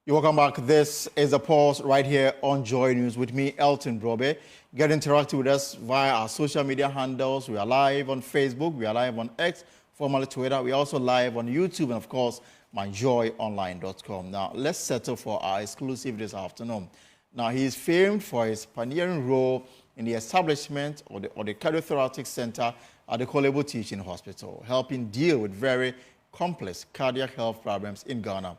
You're welcome back. This is a pause right here on Joy News with me, Elton Brobe. Get interactive with us via our social media handles. We are live on Facebook. We are live on X, formerly Twitter. We are also live on YouTube and, of course, myjoyonline.com. Now, let's settle for our exclusive this afternoon. Now, he is famed for his pioneering role in the establishment of the Cardiothoracic Center at the Kolebo Teaching Hospital, helping deal with very complex cardiac health problems in Ghana.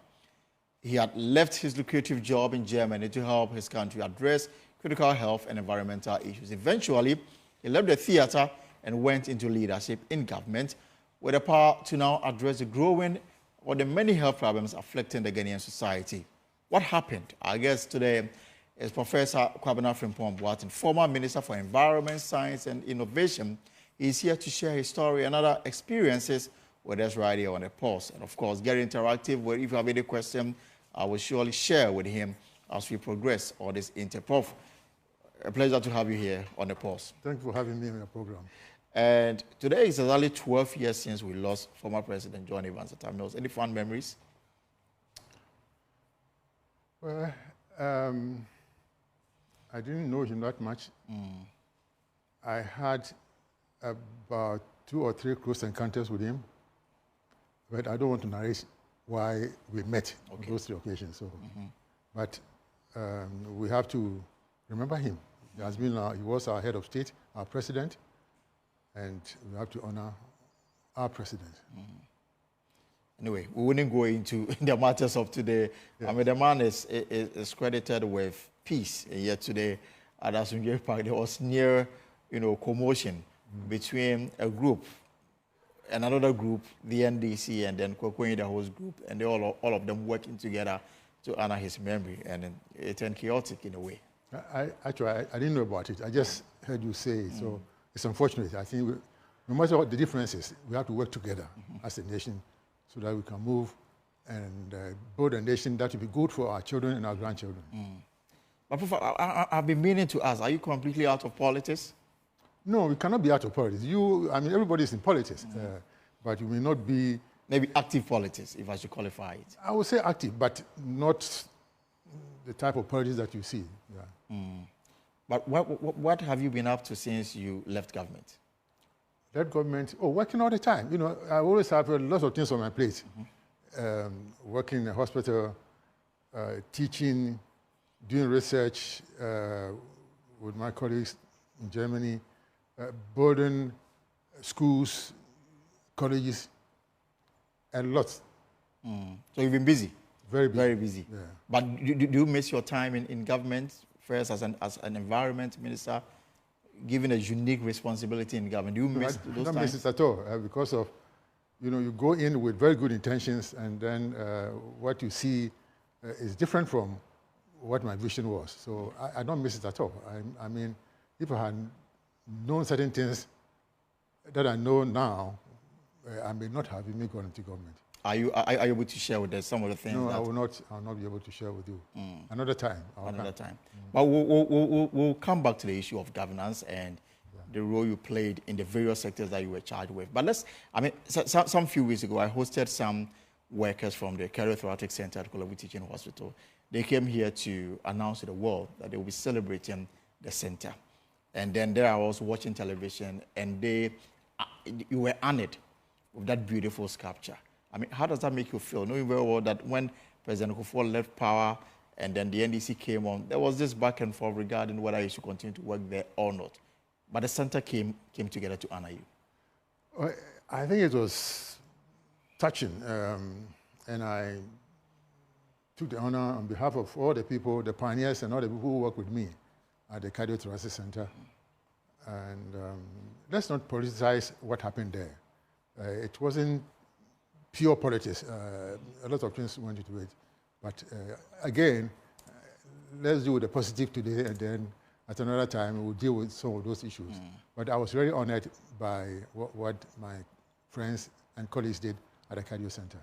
He had left his lucrative job in Germany to help his country address critical health and environmental issues. Eventually, he left the theater and went into leadership in government with the power to now address the growing or the many health problems afflicting the Ghanaian society. What happened? Our guest today is Professor Kwabena Frimpong-Boateng, former Minister for Environment, Science and Innovation. He's here to share his story and other experiences with us right here on the pause. And of course, get interactive. Where if you have any question, I will surely share with him as we progress on this Prof, a pleasure to have you here on the pause. Thank you for having me in your program. And today is exactly 12 years since we lost former President John Evans Atta Mills. Any fond memories? Well, I didn't know him that much. I had about 2 or 3 close encounters with him, but I don't want to narrate why we met on those 3 occasions. So, but we have to remember him. He has been he was our head of state, our president, and we have to honor our president. Anyway, we wouldn't go into the matters of today. Yes. I mean, the man is credited with peace. And yet today, at Asunje Park, there was near, commotion between a group and another group, the NDC, and then Kwakwenyi, the host group, and they all of them working together to honor his memory, and it turned chaotic in a way. Actually, I didn't know about it. I just heard you say it, so it's unfortunate. I think no matter what the differences, we have to work together as a nation so that we can move and build a nation that will be good for our children and our grandchildren. But Prof, I've been meaning to ask, are you completely out of politics? No, we cannot be out of politics. Everybody is in politics, but you may not be... Maybe active politics, if I should qualify it. I would say active, but not the type of politics that you see. Yeah. But what have you been up to since you left government? Left government, working all the time. I always have lots of things on my plate. Working in a hospital, teaching, doing research with my colleagues in Germany, building schools, colleges, and lots. So you've been busy? Very busy. Very busy. Yeah. But do you miss your time in government, first as an environment minister, given a unique responsibility in government? Do you miss those times? I don't miss it at all, because of, you go in with very good intentions, and then what you see is different from what my vision was. So I don't miss it at all. I mean, if I had known certain things that I know now, I may not have even gone into government. Are you able to share with us some of the things? No, I will not be able to share with you. Another time. Another time. But we'll come back to the issue of governance and the role you played in the various sectors that you were charged with. But some few weeks ago, I hosted some workers from the Cardiothoracic Center at Kolebo Teaching Hospital. They came here to announce to the world that they will be celebrating the center. And then there I was watching television, and you were honored with that beautiful sculpture. I mean, how does that make you feel, knowing very well that when President Kufuor left power and then the NDC came on, there was this back and forth regarding whether you should continue to work there or not. But the center came together to honor you. I think it was touching, and I took the honor on behalf of all the people, the pioneers and all the people who work with me at the Cardiothoracic Center. And let's not politicize what happened there. It wasn't pure politics. A lot of things went into it. But again, let's do the positive today, and then at another time we'll deal with some of those issues. But I was very honored by what my friends and colleagues did at the Cardio Center.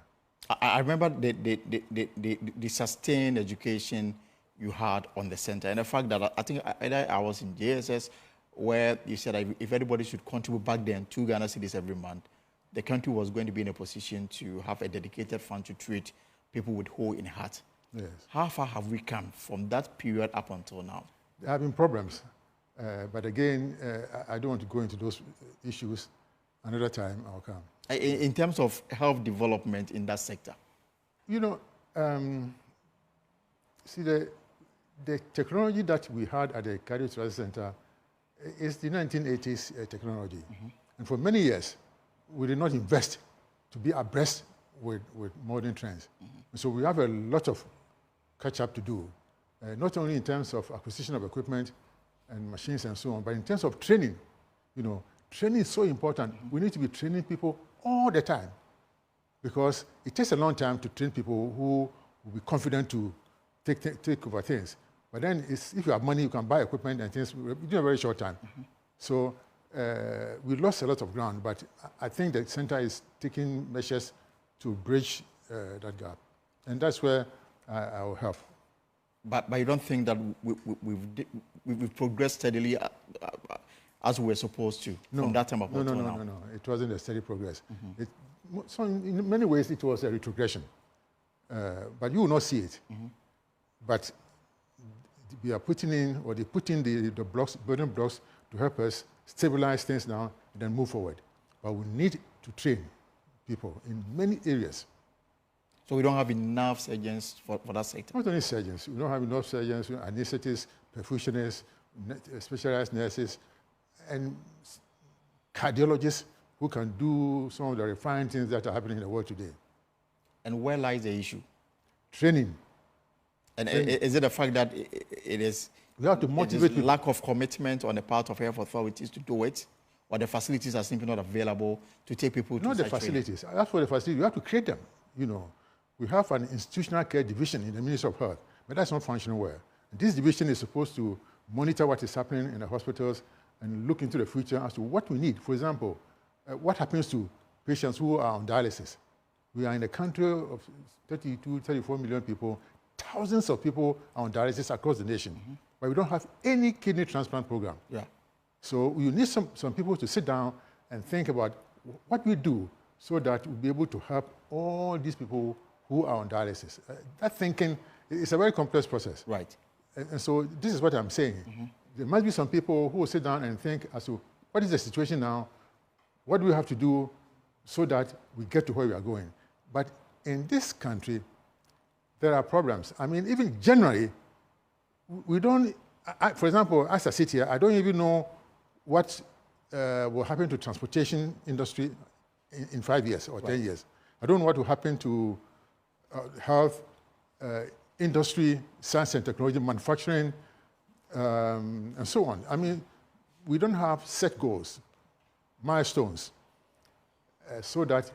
I remember the sustained education you had on the center, and the fact that I think either I was in JSS, where you said if everybody should contribute back then 2 Ghana cedis every month, the country was going to be in a position to have a dedicated fund to treat people with hole in heart Yes. How far have we come from that period up until now? There have been problems. But again, I don't want to go into those issues. Another time I'll come. In terms of health development in that sector? You know, see, the technology that we had at the Cardiothoracic Center is the 1980s technology. Mm-hmm. And for many years, we did not invest to be abreast with modern trends. Mm-hmm. So we have a lot of catch-up to do, not only in terms of acquisition of equipment and machines and so on, but in terms of training. You know, training is so important. Mm-hmm. We need to be training people all the time, because it takes a long time to train people who will be confident to take over things. But then if you have money, you can buy equipment and things in a very short time. Mm-hmm. So we lost a lot of ground, but I think the center is taking measures to bridge that gap. And that's where I will help. But you don't think that we've progressed steadily as we were supposed to from that time up until now? No. It wasn't a steady progress. Mm-hmm. So in many ways, it was a retrogression. But you will not see it. Mm-hmm. But we are putting in, or they put in the blocks, building blocks to help us stabilize things now and then move forward. But we need to train people in many areas. So we don't have enough surgeons for that sector? Not only surgeons. We don't have enough surgeons, anesthetists, perfusionists, specialized nurses, and cardiologists who can do some of the refined things that are happening in the world today. And where lies the issue? Training. And is it the fact that it is we have to motivate people. Lack of commitment on the part of health authorities to do it, or the facilities are simply not available to take people to not the facilities. As for the facilities, you have to create them. You know, we have an institutional care division in the Ministry of Health, but that's not functioning well. This division is supposed to monitor what is happening in the hospitals and look into the future as to what we need. For example, what happens to patients who are on dialysis? We are in a country of 32, 34 million people. Thousands of people are on dialysis across the nation, mm-hmm. but we don't have any kidney transplant program. Yeah. So you need some people to sit down and think about what we do so that we'll be able to help all these people who are on dialysis. That thinking is a very complex process. Right. And so this is what I'm saying. Mm-hmm. There must be some people who will sit down and think as to what is the situation now, what do we have to do so that we get to where we are going. But in this country, there are problems. I mean, even generally, we don't, for example, as I sit here, I don't even know what will happen to transportation industry in 5 years or 10 years. I don't know what will happen to health, industry, science and technology, manufacturing, and so on. I mean, we don't have set goals, milestones, so that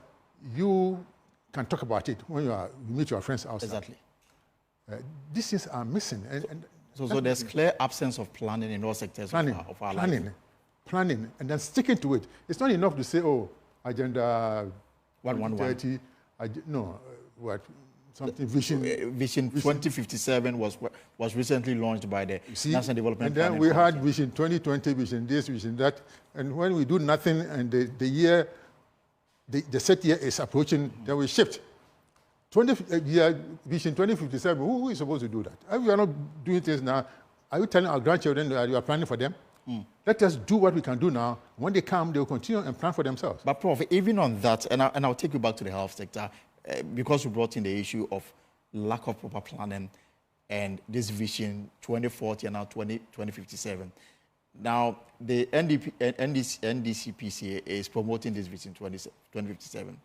you can talk about it when you meet your friends outside. Exactly. These things are missing. So there's clear absence of planning in all sectors of our life. Planning, and then sticking to it. It's not enough to say, oh, Agenda 2030, Vision 2057 was recently launched by the National Development Plan. And then we had Vision 2020, Vision this, Vision that, and when we do nothing and the set year is approaching, then we shift. Vision 2057, who is supposed to do that? If we are not doing things now, are you telling our grandchildren that you are planning for them? Let us do what we can do now. When they come, they will continue and plan for themselves. But Prof, even on that, and I'll take you back to the health sector, because you brought in the issue of lack of proper planning and this Vision 2040 and now 2057. Now, the NDCPCA is promoting this Vision 2057.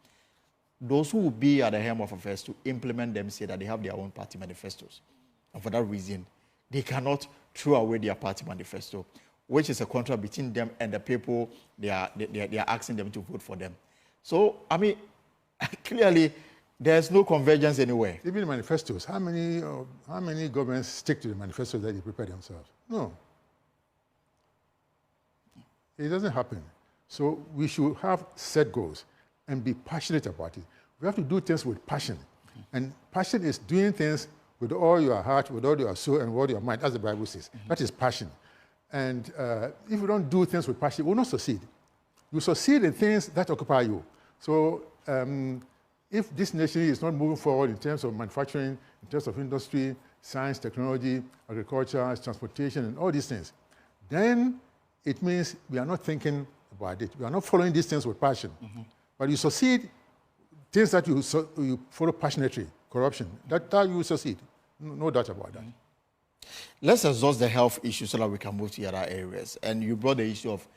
Those who will be at the helm of affairs to implement them say that they have their own party manifestos. And for that reason, they cannot throw away their party manifesto, which is a contract between them and the people they are asking them to vote for them. So, I mean, clearly, there's no convergence anywhere. Even manifestos, how many governments stick to the manifestos that they prepare themselves? No. It doesn't happen. So we should have set goals and be passionate about it. We have to do things with passion. And passion is doing things with all your heart, with all your soul, and with all your mind, as the Bible says. That is passion. And if you don't do things with passion, you will not succeed. You succeed in things that occupy you. So if this nation is not moving forward in terms of manufacturing, in terms of industry, science, technology, agriculture, transportation, and all these things, then it means we are not thinking about it. We are not following these things with passion. But you succeed, things that you follow passionately, corruption, that you will succeed. No doubt about that. Let's exhaust the health issue so that we can move to other areas. And you brought the issue of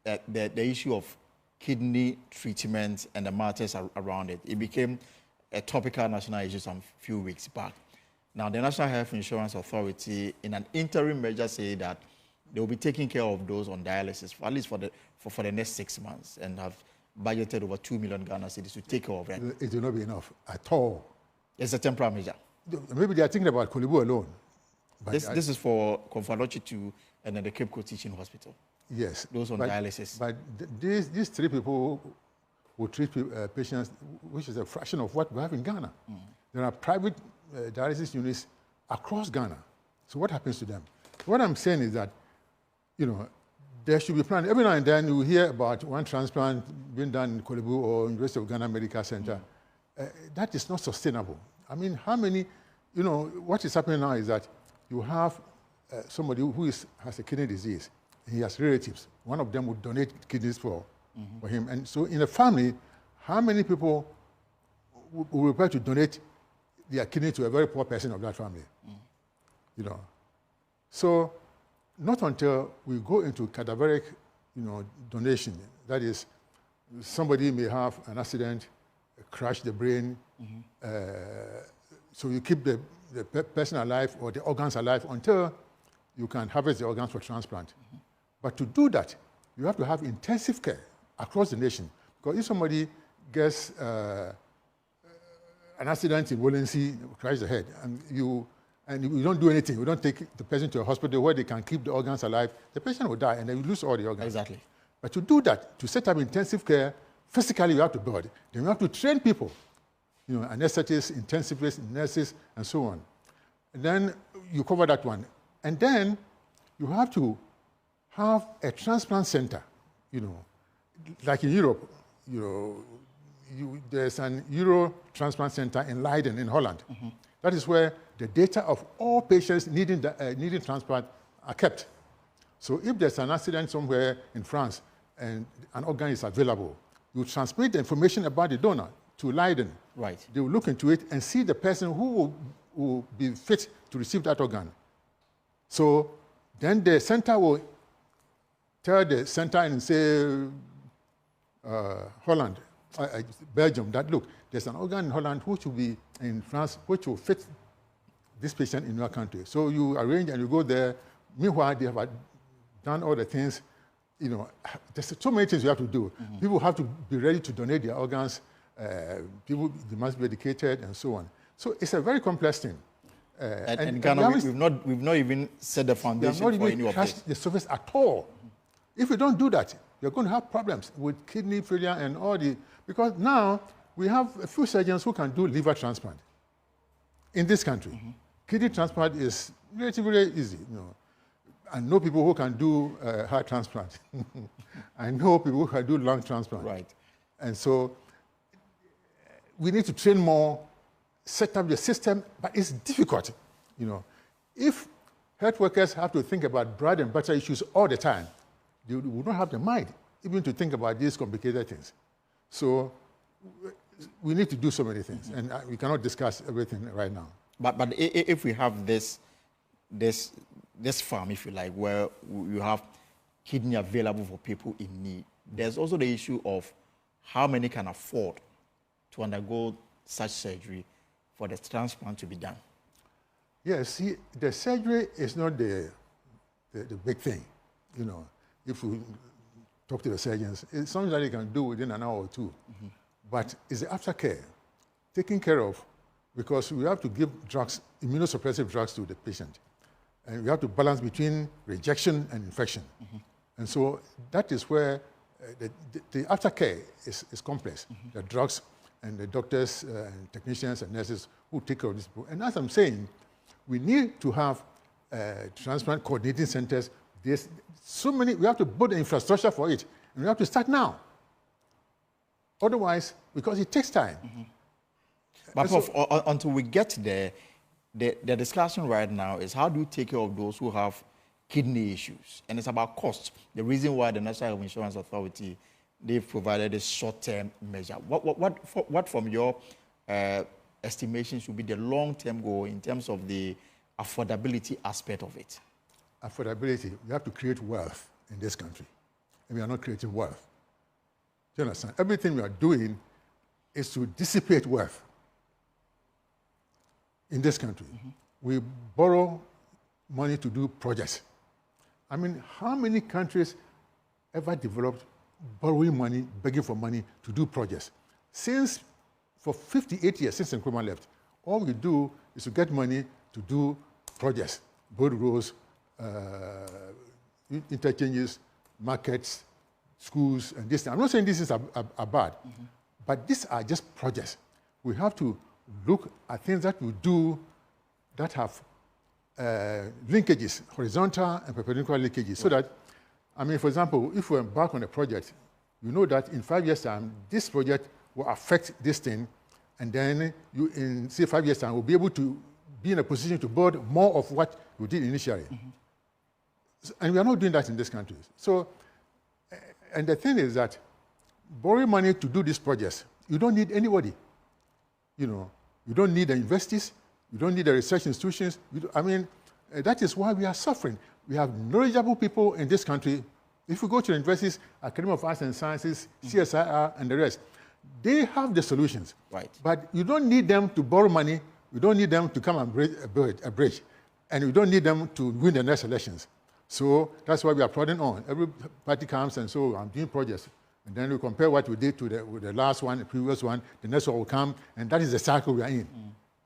the issue of kidney treatment and the matters around it. It became a topical national issue some few weeks back. Now, the National Health Insurance Authority, in an interim measure, say that they will be taking care of those on dialysis, at least for the next 6 months, and have budgeted over 2 million Ghana cedis to take care of them. It will not be enough at all. It's a temporary measure. Maybe they are thinking about Kolebu alone. But this is for Komfanochi 2 and then the Cape Coast Teaching Hospital. Yes. Those on dialysis. But these three people who treat patients, which is a fraction of what we have in Ghana. There are private dialysis units across Ghana. So what happens to them? What I'm saying is that, there should be planned. Every now and then you hear about one transplant being done in Kolebu or University of Ghana Medical Center. That is not sustainable. I mean, how many, what is happening now is that you have somebody who has a kidney disease. He has relatives. One of them would donate kidneys for him. And so in a family, how many people will prepare to donate their kidney to a very poor person of that family? So not until we go into cadaveric, donation, that is, somebody may have an accident, crash the brain, so you keep the person alive or the organs alive until you can harvest the organs for transplant. But to do that, you have to have intensive care across the nation. Because if somebody gets an accident in Walensee, crash the head, and you don't do anything, you don't take the person to a hospital where they can keep the organs alive, the patient will die and then you lose all the organs. Exactly. But to do that, to set up intensive care, physically you have to build. Then you have to train people, anesthetists, intensivists, nurses, and so on. And then you cover that one. And then you have to have a transplant center, like in Europe, there's an Euro transplant center in Leiden in Holland. That is where the data of all patients needing transplant are kept. So if there's an accident somewhere in France and an organ is available, you transmit the information about the donor to Leiden. Right. They will look into it and see the person who will be fit to receive that organ. So then the center will tell the center and say, Holland, Belgium, that look, there's an organ in Holland which will be in France, which will fit this patient in your country. So you arrange and you go there. Meanwhile, they have done all the things. There's so many things you have to do. People have to be ready to donate their organs. They must be educated and so on. So it's a very complex thing. And Ghana, we've not even set the foundation for any of this. We have not even touched the surface at all. If you don't do that, you're going to have problems with kidney failure and all the... Because now we have a few surgeons who can do liver transplant in this country. Kidney transplant is relatively easy. I know people who can do heart transplant. I know people who can do lung transplant. Right. And so we need to train more, set up the system, but it's difficult. If health workers have to think about bread and butter issues all the time, they would not have the mind even to think about these complicated things. So we need to do so many things, and we cannot discuss everything right now. But if we have this farm, if you like, where you have kidney available for people in need, there's also the issue of how many can afford to undergo such surgery for the transplant to be done. Yes, see, the surgery is not the big thing, If we talk to the surgeons, it's something that they can do within an hour or two. But it's the aftercare, taking care of, because we have to give drugs, immunosuppressive drugs to the patient. And we have to balance between rejection and infection. And so that is where the aftercare is complex. The drugs and the doctors and technicians and nurses who take care of these people. And as I'm saying, we need to have transplant coordinating centers. There's so many, we have to build the infrastructure for it, and we have to start now. Otherwise, because it takes time. But Prof, until we get there, the discussion right now is how do you take care of those who have kidney issues? And it's about cost. The reason why the National Health Insurance Authority, they've provided a short-term measure. What from your estimation should be the long-term goal in terms of the affordability aspect of it? Affordability, we have to create wealth in this country. And we are not creating wealth. Do you understand? Everything we are doing is to dissipate wealth in this country. We borrow money to do projects. I mean, how many countries ever developed borrowing money, begging for money to do projects? For 58 years, since Nkrumah left, all we do is to get money to do projects, build roads, interchanges, markets, schools, and this. I'm not saying this is a bad, but these are just projects. We have to look at things that we do that have linkages, horizontal and perpendicular linkages, so that, I mean, for example, if we embark on a project, you know that in 5 years' time, this project will affect this thing, and then you, in, say, 5 years' time, will be able to be in a position to build more of what you did initially. And we are not doing that in this country. So, and the thing is that borrowing money to do these projects, you don't need anybody. You know, you don't need the investors, you don't need the research institutions. That is why we are suffering. We have knowledgeable people in this country. If you go to the universities, Academy of Arts and Sciences, CSIR, and the rest, they have the solutions. Right. But you don't need them to borrow money. You don't need them to come and build a bridge. And you don't need them to win the next elections. So that's why we are plodding on. Every party comes and so I'm doing projects. And then we compare what we did with the last one, the previous one, the next one will come, and that is the cycle we are in.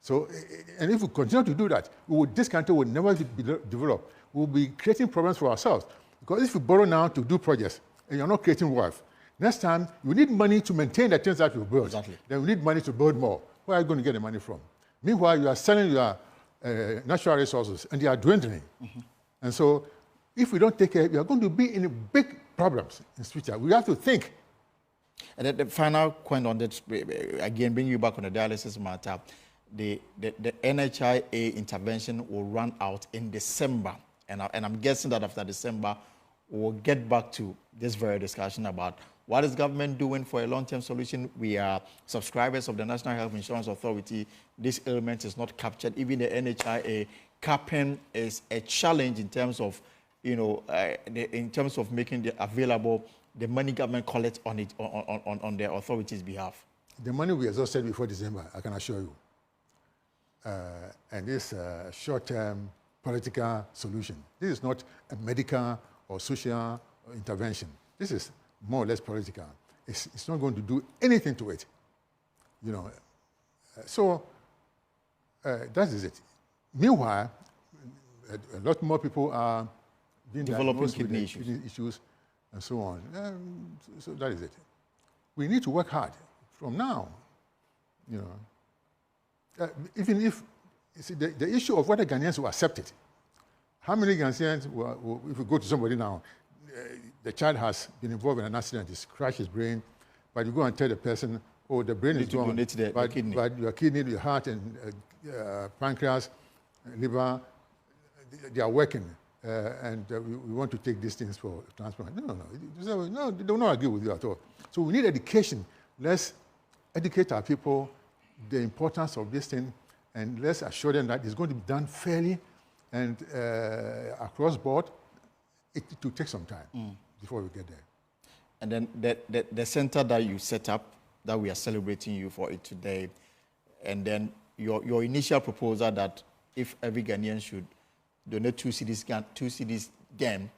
So, and if we continue to do that, this country will never be developed. We will be creating problems for ourselves. Because if you borrow now to do projects, and you're not creating wealth, next time you need money to maintain the things that you build. Exactly. Then we need money to build more. Where are you going to get the money from? Meanwhile, you are selling your natural resources, and they are dwindling. And so, if we don't take care, we are going to be in big problems in the future. We have to think. And the final point on that, again, bring you back on the dialysis matter, the NHIA intervention will run out in December. And I'm guessing that after December, we'll get back to this very discussion about what is government doing for a long-term solution. We are subscribers of the National Health Insurance Authority. This element is not captured. Even the NHIA capping is a challenge in terms of, in terms of making the available the money government collects on it on the authorities' behalf. The money we exhausted before December, I can assure you. And this short-term political solution. This is not a medical or social intervention. This is more or less political. It's not going to do anything to it. So that is it. Meanwhile, a lot more people are being developing kidney issues and so on. So that is it. We need to work hard from now. Even if the issue of whether Ghanaians will accept it. How many Ghanaians if we go to somebody now, the child has been involved in an accident, he's crashed his brain, but you go and tell the person, oh, the brain is gone, but your kidney, your heart, and pancreas, liver, they are working, and we want to take these things for transplant. No, they do not agree with you at all. So we need education. Let's educate our people the importance of this thing, and let's assure them that it's going to be done fairly and across board. It will take some time before we get there. And then the center that you set up, that we are celebrating you for it today, and then your initial proposal that if every Ghanaian should donate 2 cedis again,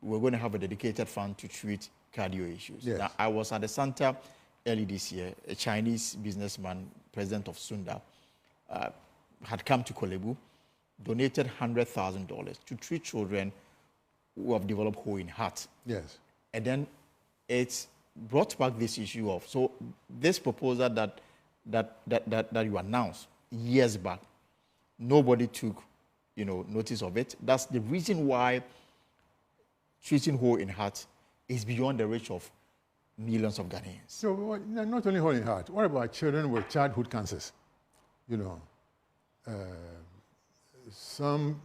we're going to have a dedicated fund to treat cardio issues. Yes. Now, I was at the center early this year. A Chinese businessman, president of Sunda, had come to Kolebu, donated $100,000 to treat children who have developed hole in heart. Yes. And then it's brought back this issue of, so this proposal that you announced years back, nobody took notice of it. That's the reason why treating hole in heart is beyond the reach of millions of Ghanaians. So not only hole in heart, what about children with childhood cancers? you know, some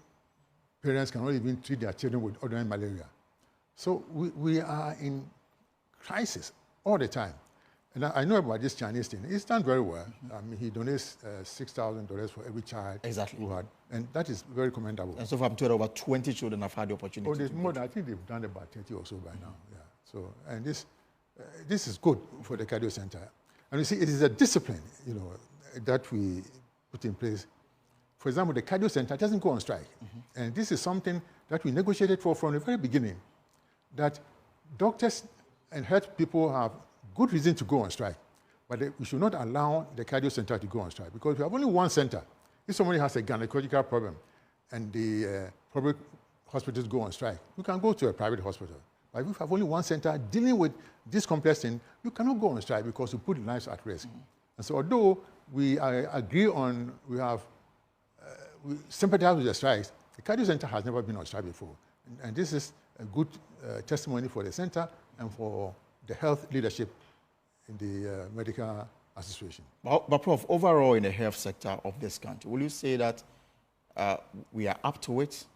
parents cannot even treat their children with ordinary malaria. So we are in crisis all the time. And I know about this Chinese thing. It's done very well. I mean, he donates $6,000 for every child who had, and that is very commendable. And so far, I'm told over 20 children have had the opportunity. Oh, there's more than, I think they've done about 30 or so by now. Yeah. So, and this is good for the cardio center. And you see, it is a discipline, you know, that we put in place. For example, the cardio center doesn't go on strike. And this is something that we negotiated for from the very beginning, that doctors and health people have good reason to go on strike, but we should not allow the cardio center to go on strike, because we have only one center. If somebody has a gynecological problem and the public hospitals go on strike, you can go to a private hospital. But if you have only one center dealing with this complex thing, you cannot go on strike because you put lives at risk. And so although we agree on, we sympathize with the strikes, the cardio center has never been on strike before. And this is a good testimony for the center and for the health leadership in the medical association. But Prof, overall in the health sector of this country, will you say that we are up to it,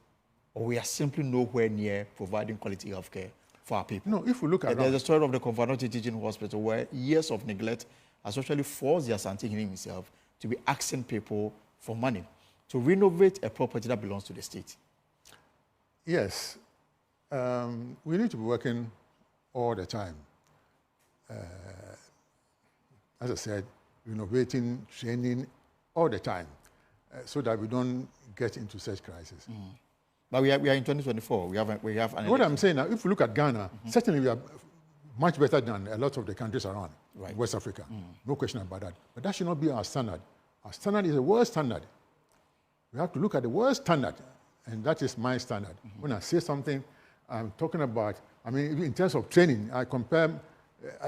or we are simply nowhere near providing quality health care for our people? No, if we look around... There's a story of the Confanote Teaching Hospital where years of neglect has actually forced the Asante himself to be asking people for money to renovate a property that belongs to the state. Yes. We need to be working all the time. As I said, renovating, training all the time, so that we don't get into such crises. But we are in 2024. We have what I'm saying now, if we look at Ghana, certainly we are much better than a lot of the countries around West Africa. No question about that. But that should not be our standard. Our standard is the world standard. We have to look at the world standard, and that is my standard. When I say something, I'm talking about, I mean, in terms of training, I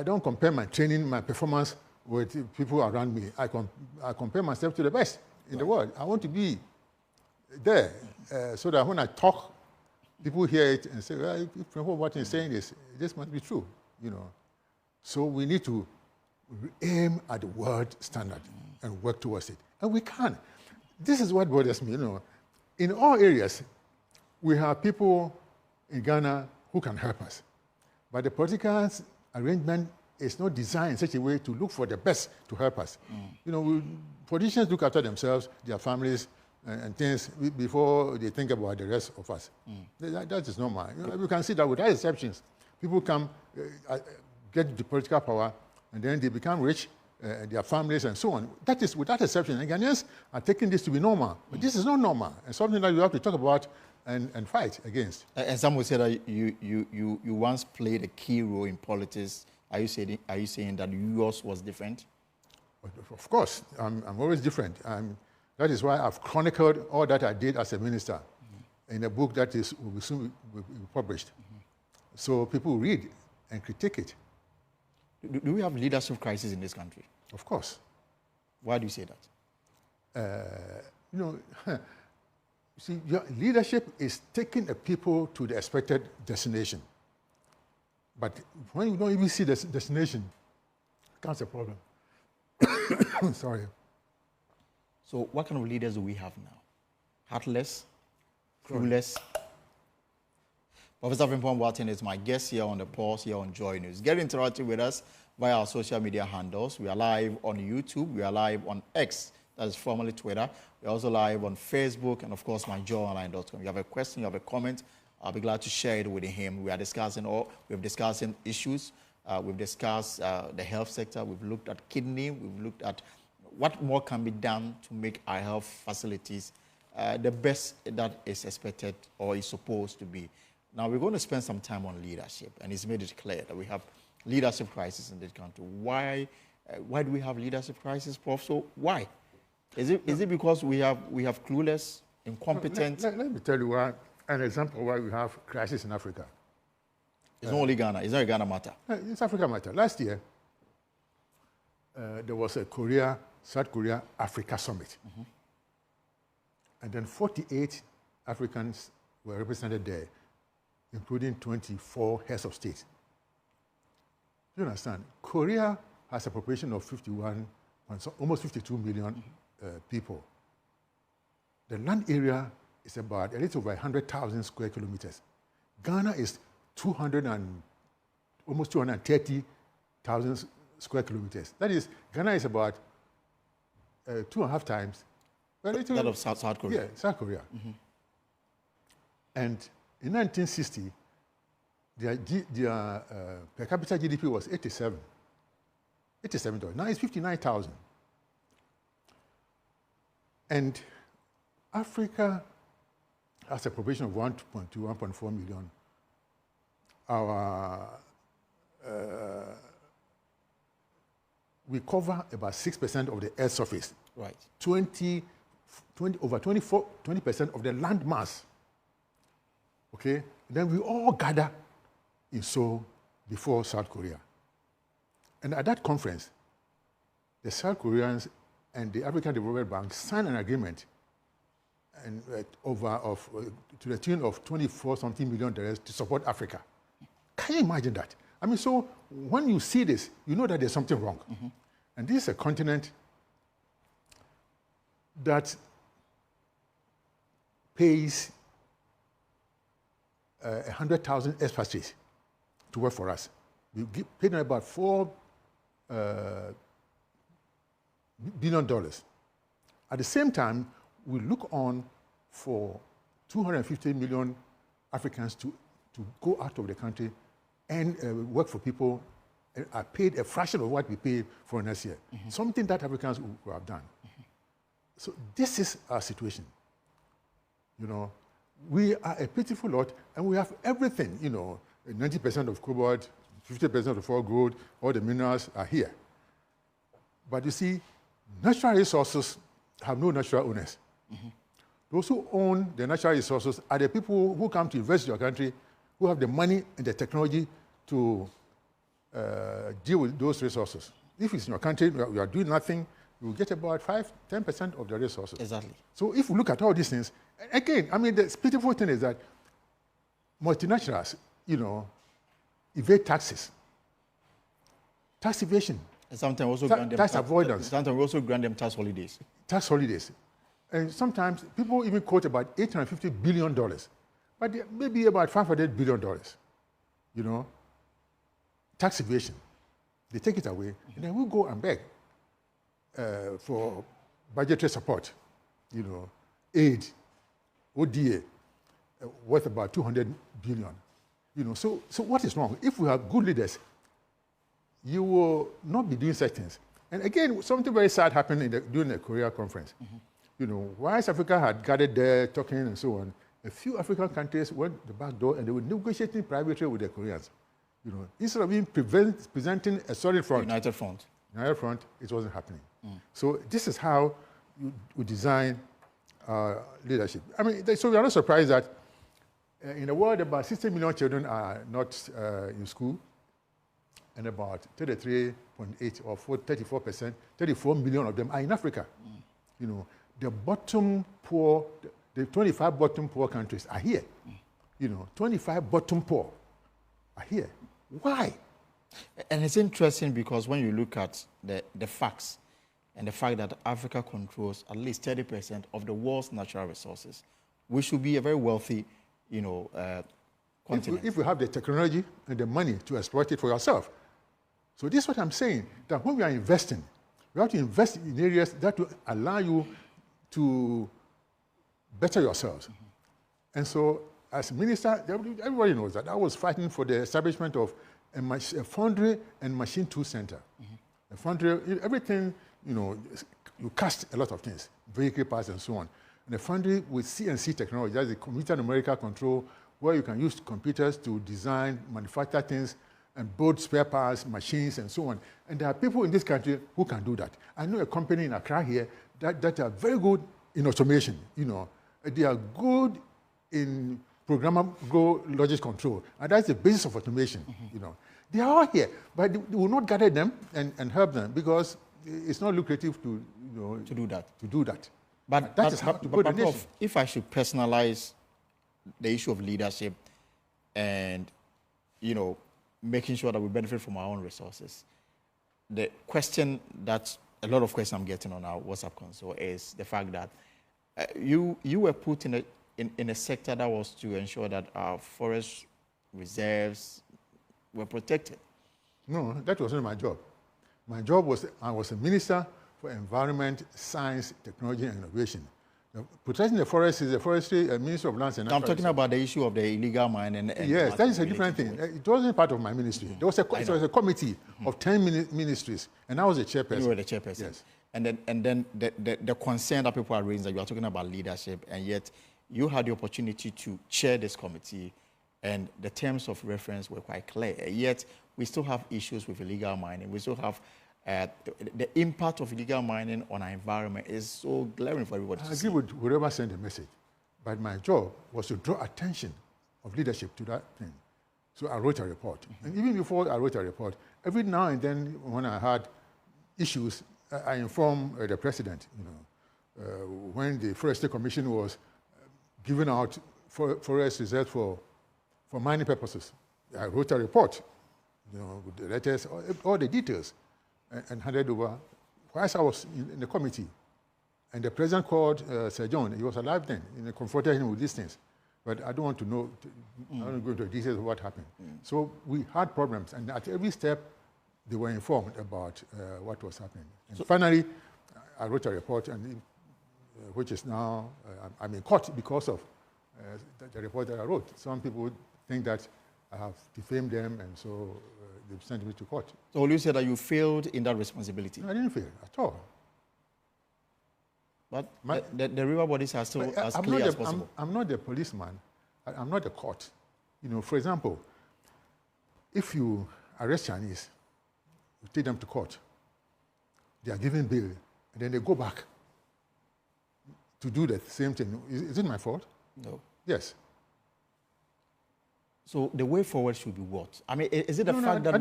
don't compare my training, my performance with people around me. I compare myself to the best in the world. I want to be there so that when I talk, people hear it and say, well, if Frimpong-Boateng is saying this must be true, you know. So we need to aim at the world standard and work towards it. And we can. This is what bothers me, you know. In all areas, we have people in Ghana who can help us. But the political arrangement is not designed in such a way to look for the best to help us. You know, politicians look after themselves, their families, and things before they think about the rest of us. That is normal. You know, you can see that without exceptions. People come, get the political power, and then they become rich, their families and so on. That is without exception. And Ghanaians are taking this to be normal. But this is not normal, and something that you have to talk about and fight against. And some would say that you once played a key role in politics. Are you saying that yours was different? Of course, I'm always different. That is why I've chronicled all that I did as a minister in a book that will soon be published. So people read and critique it. Do we have leadership crisis in this country? Of course. Why do you say that? You know, see, your leadership is taking a people to the expected destination. But when you don't even see the destination, that's a problem. Sorry. So what kind of leaders do we have now? Heartless? Clueless? Professor Frimpong-Boateng is my guest here on the Pulse, here on Joy News. Get interactive with us via our social media handles. We are live on YouTube. We are live on X, that is formerly Twitter. We're also live on Facebook and, of course, myjoyonline.com. You have a question, you have a comment, I'll be glad to share it with him. We've discussed issues. We've discussed the health sector. We've looked at kidney. We've looked at what more can be done to make our health facilities the best that is expected or is supposed to be. Now, we're going to spend some time on leadership, and it's made it clear that we have leadership crisis in this country. Why do we have leadership crisis, Prof? So why? Is it because we have clueless, incompetent? Let me tell you why. An example why we have crisis in Africa. It's not only Ghana. It's not a Ghana matter. It's Africa matter. Last year, there was a South Korea Africa summit. And then 48 Africans were represented there, including 24 heads of state. Do you understand? Korea has a population of 51, almost 52 million people. The land area is about a little over 100,000 square kilometers. Ghana is almost 230,000 square kilometers. That is, Ghana is about 2.5 times that of South Korea. Yeah, South Korea. And in 1960, their per capita GDP was $87. Now it's 59,000. And Africa has a population of 1.2, 1.4 million. We cover about 6% of the Earth's surface. Right. 20% of the land mass. Okay? Then we all gather in Seoul before South Korea. And at that conference, the South Koreans and the African Development Bank signed an agreement and to the tune of $24-something million to support Africa. Can you imagine that? I mean, so when you see this, you know that there's something wrong. And this is a continent that pays 100,000 expatriates to work for us. We pay them about $4 billion. At the same time, we look on for 250 million Africans to go out of the country and work for people and are paid a fraction of what we paid for next year. Something that Africans would have done. So this is our situation. You know, we are a pitiful lot, and we have everything. You know, 90% of cobalt, 50% of all gold, all the minerals are here. But you see, natural resources have no natural owners. Those who own the natural resources are the people who come to invest in your country, who have the money and the technology to deal with those resources. If it's in your country, you are doing nothing, you will get about 5-10% of the resources. Exactly. So if we look at all these things, again, I mean, the pitiful thing is that multinationals, you know, evade taxes. Tax evasion. And sometimes also grant them tax avoidance. Sometimes we also grant them tax holidays. Tax holidays. And sometimes people even quote about $850 billion, but maybe about $500 billion, you know, tax evasion. They take it away, and then we go and beg for budgetary support, you know, aid, ODA, worth about $200 billion. You know, so what is wrong? If we have good leaders, you will not be doing such things. And again, something very sad happened during the Korea conference. You know, whilst Africa had gathered there talking and so on, a few African countries went the back door and they were negotiating privately with the Koreans. You know, instead of being presenting a solid front, United Front, it wasn't happening. So this is how we design leadership. I mean, so we are not surprised that in the world about 60 million children are not in school, and about 33.8 or 34%, 34 million of them are in Africa. You know, the bottom poor, the 25 bottom poor countries are here. You know, 25 bottom poor are here. Why? And it's interesting because when you look at the facts and the fact that Africa controls at least 30% of the world's natural resources, we should be a very wealthy, you know, continent. If we have the technology and the money to exploit it for yourself. So this is what I'm saying, that when we are investing, we have to invest in areas that will allow you to better yourselves. And so as minister, everybody knows that I was fighting for the establishment of a foundry and machine tool center. A foundry, everything, you know, you cast a lot of things, vehicle parts and so on. And a foundry with CNC technology, that's the computer numerical control, where you can use computers to design, manufacture things, and build spare parts, machines, and so on. And there are people in this country who can do that. I know a company in Accra here that are very good in automation, you know. They are good in programmable logic control, and that's the basis of automation, you know. They are all here, but we will not gather them and help them because it's not lucrative to, you know, to do that. But that is how to build a nation. Prof, if I should personalize the issue of leadership and, you know, making sure that we benefit from our own resources, the question that a lot of questions I'm getting on our WhatsApp console is the fact that you were put in a sector that was to ensure that our forest reserves were protected. No, that wasn't my job. My job was, I was a minister for environment, science, technology, and innovation. Protecting the forest is the forestry Minister of Lands and Natural I'm talking about the issue of the illegal mining. And yes, that is a different thing. It wasn't part of my ministry. There was a committee of 10 ministries, and I was the chairperson. You were the chairperson. Yes. And then the concern that people are raising, that you are talking about leadership, and yet you had the opportunity to chair this committee, and the terms of reference were quite clear. Yet we still have issues with illegal mining. We still have the impact of illegal mining on our environment is so glaring for everybody to see. I agree with whoever sent the message, but my job was to draw attention of leadership to that thing. So I wrote a report. And even before I wrote a report, every now and then when I had issues, I informed the president. When the Forestry Commission was giving out forest reserves for mining purposes, I wrote a report, with the letters, all the details, and handed over. Whilst I was in the committee, and the president called Sir John, he was alive then, and confronted him with these things. But I don't want to know, I don't go into the details of what happened. So we had problems, and at every step, they were informed about what was happening. And so finally, I wrote a report, and which is now, I'm in court because of the report that I wrote. Some people think that I have defamed them, and so they've sent me to court. So will you say that you failed in that responsibility? No, I didn't fail at all. But the river bodies are still as clear as possible. I'm not the policeman. I'm not the court. For example, if you arrest Chinese, you take them to court, they are given bail, and then they go back to do the same thing. Is it my fault? No. Yes. So the way forward should be what? I mean, is it the fact that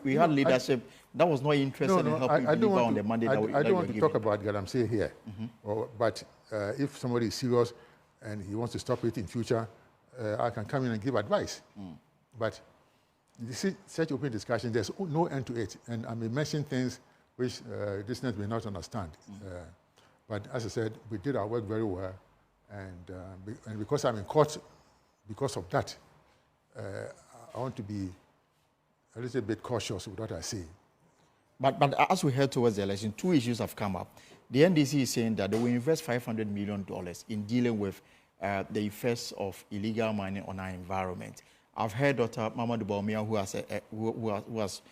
we had leadership that was not interested in helping deliver on the mandate that we I don't want to talk about Galamsey here. But if somebody is serious and he wants to stop it in future, I can come in and give advice. But you see, such open discussion, there's no end to it. And I may mention things which listeners may not understand. But as I said, we did our work very well. And because I'm in court, because of that, I want to be a little bit cautious with what I say. But as we head towards the election, two issues have come up. The NDC is saying that they will invest $500 million in dealing with the effects of illegal mining on our environment. I've heard Dr. Mamadou Bawumia, who has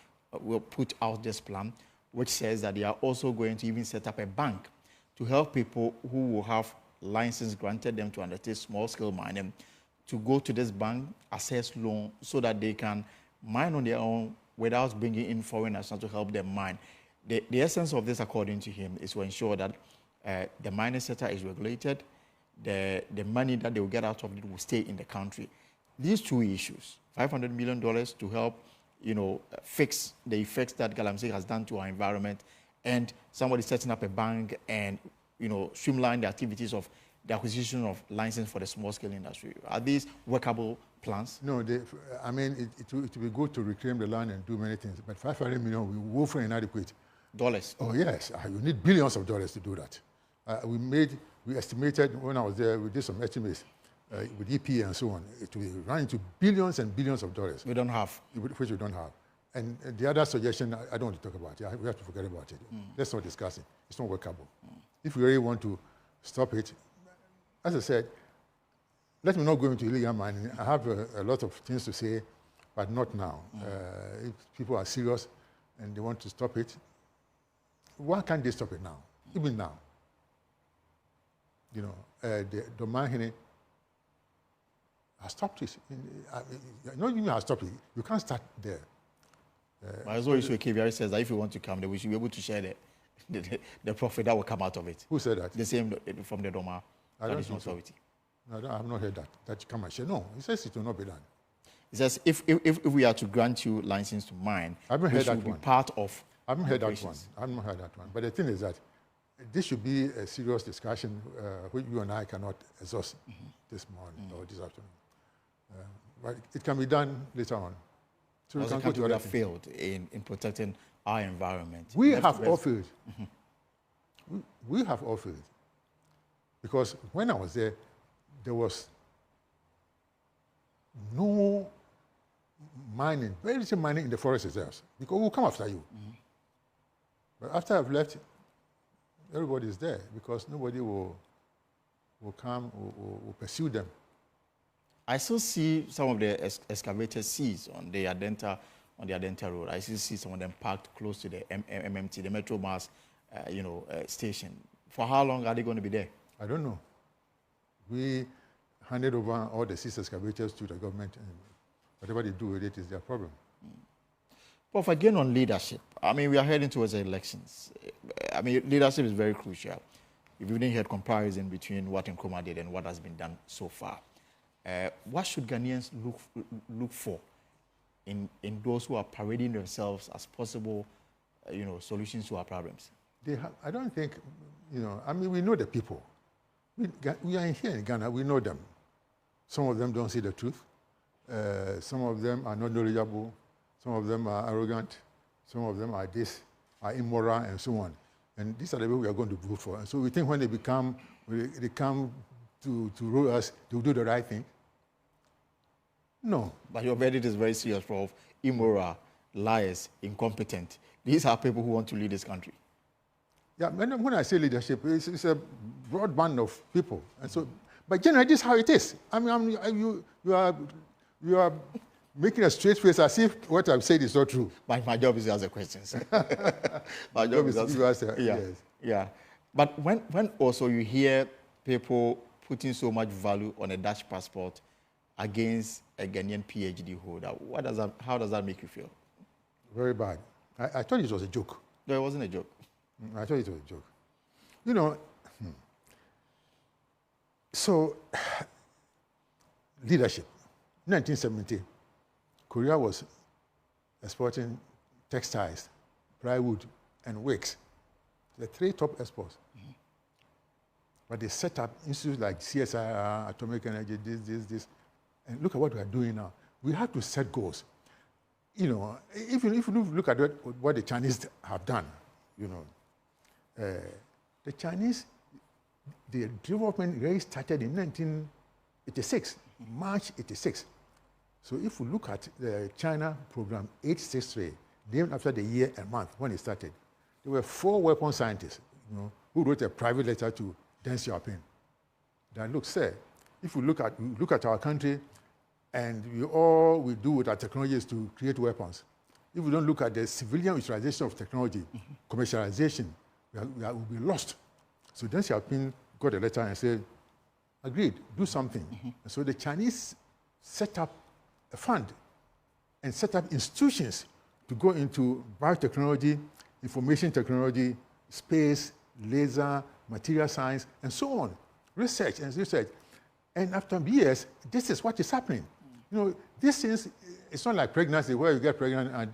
put out this plan, which says that they are also going to even set up a bank to help people who will have license granted them to undertake small-scale mining to go to this bank, access loan, so that they can mine on their own without bringing in foreign nationals to help them mine. The essence of this, according to him, is to ensure that the mining sector is regulated, the money that they will get out of it will stay in the country. These two issues, $500 million to help, fix the effects that Galamsey has done to our environment, and somebody setting up a bank and, streamline the activities of the acquisition of license for the small-scale industry. Are these workable plans? No, it will be good to reclaim the land and do many things, but $500 million will be woefully inadequate. Dollars? Oh, yes. You need billions of dollars to do that. We estimated, when I was there, we did some estimates with EP and so on. It will run into billions and billions of dollars. We don't have. Which we don't have. And the other suggestion, I don't want to talk about it. We have to forget about it. Let's not discuss it. It's not workable. If we really want to stop it, as I said, let me not go into illegal mining. I have a lot of things to say, but not now. If people are serious and they want to stop it, why can't they stop it now? Even now. The Domahine has stopped it. Not even has stopped it. You can't start there. As always, KVR says that if you want to come, then we should be able to share the profit that will come out of it. Who said that? The same from the Doma Traditional Authority. No, I have not heard that. That you come and share. No, he says it will not be done. He says if we are to grant you license to mine, I haven't heard that should be one. part of. I haven't heard that one. I haven't heard that one. But the thing is that this should be a serious discussion which you and I cannot exhaust this morning or this afternoon. But it can be done later on. So Because the country would have failed in protecting our environment. We have offered. We have offered. Because when I was there, there was no mining, very little mining in the forest reserves, because we'll come after you. But after I've left, everybody is there, because nobody will come, will pursue them. I still see some of the excavated seas on the Adenta Road. I still see some of them parked close to the MMT, the Metro Mass, station. For how long are they going to be there? I don't know. We handed over all the sea excavators to the government, and whatever they do with it is their problem. Prof, again on leadership. I mean, we are heading towards the elections. I mean, leadership is very crucial. If you didn't hear comparison between what Nkrumah did and what has been done so far, what should Ghanaians look for in those who are parading themselves as possible, solutions to our problems? I don't think, I mean, we know the people. We are here in Ghana, we know them. Some of them don't see the truth. Some of them are not knowledgeable. Some of them are arrogant. Some of them are immoral, and so on. And these are the people we are going to vote for. And so we think when they come to rule us, they will do the right thing. No. But your verdict is very serious, Prof. Immoral, liars, incompetent. These are people who want to lead this country. Yeah, when I say leadership, it's a broad band of people. And so, but generally, this is how it is. I mean, you are making a straight face as if what I've said is not true. My job is to answer questions. My job is to answer. Yes. Yeah. But when also you hear people putting so much value on a Dutch passport against a Ghanaian PhD holder, how does that make you feel? Very bad. I thought it was a joke. No, it wasn't a joke. I thought it was a joke. So, leadership. 1970, Korea was exporting textiles, plywood, and wigs. The three top exports. But they set up institutes like CSIR, Atomic Energy, this. And look at what we are doing now. We have to set goals. If you look at what the Chinese have done, the Chinese, the development really started in 1986, March 86. So if we look at the China program 863, named after the year and month when it started, there were 4 weapon scientists, who wrote a private letter to Deng Xiaoping. That look, sir, if we look at our country, and all we do with our technology is to create weapons. If we don't look at the civilian utilization of technology, commercialization, we'll be lost. So Deng Xiaoping got a letter and said, agreed, do something. And so the Chinese set up a fund and set up institutions to go into biotechnology, information technology, space, laser, material science, and so on. Research and research. And after years, this is what is happening. This is, it's not like pregnancy where you get pregnant and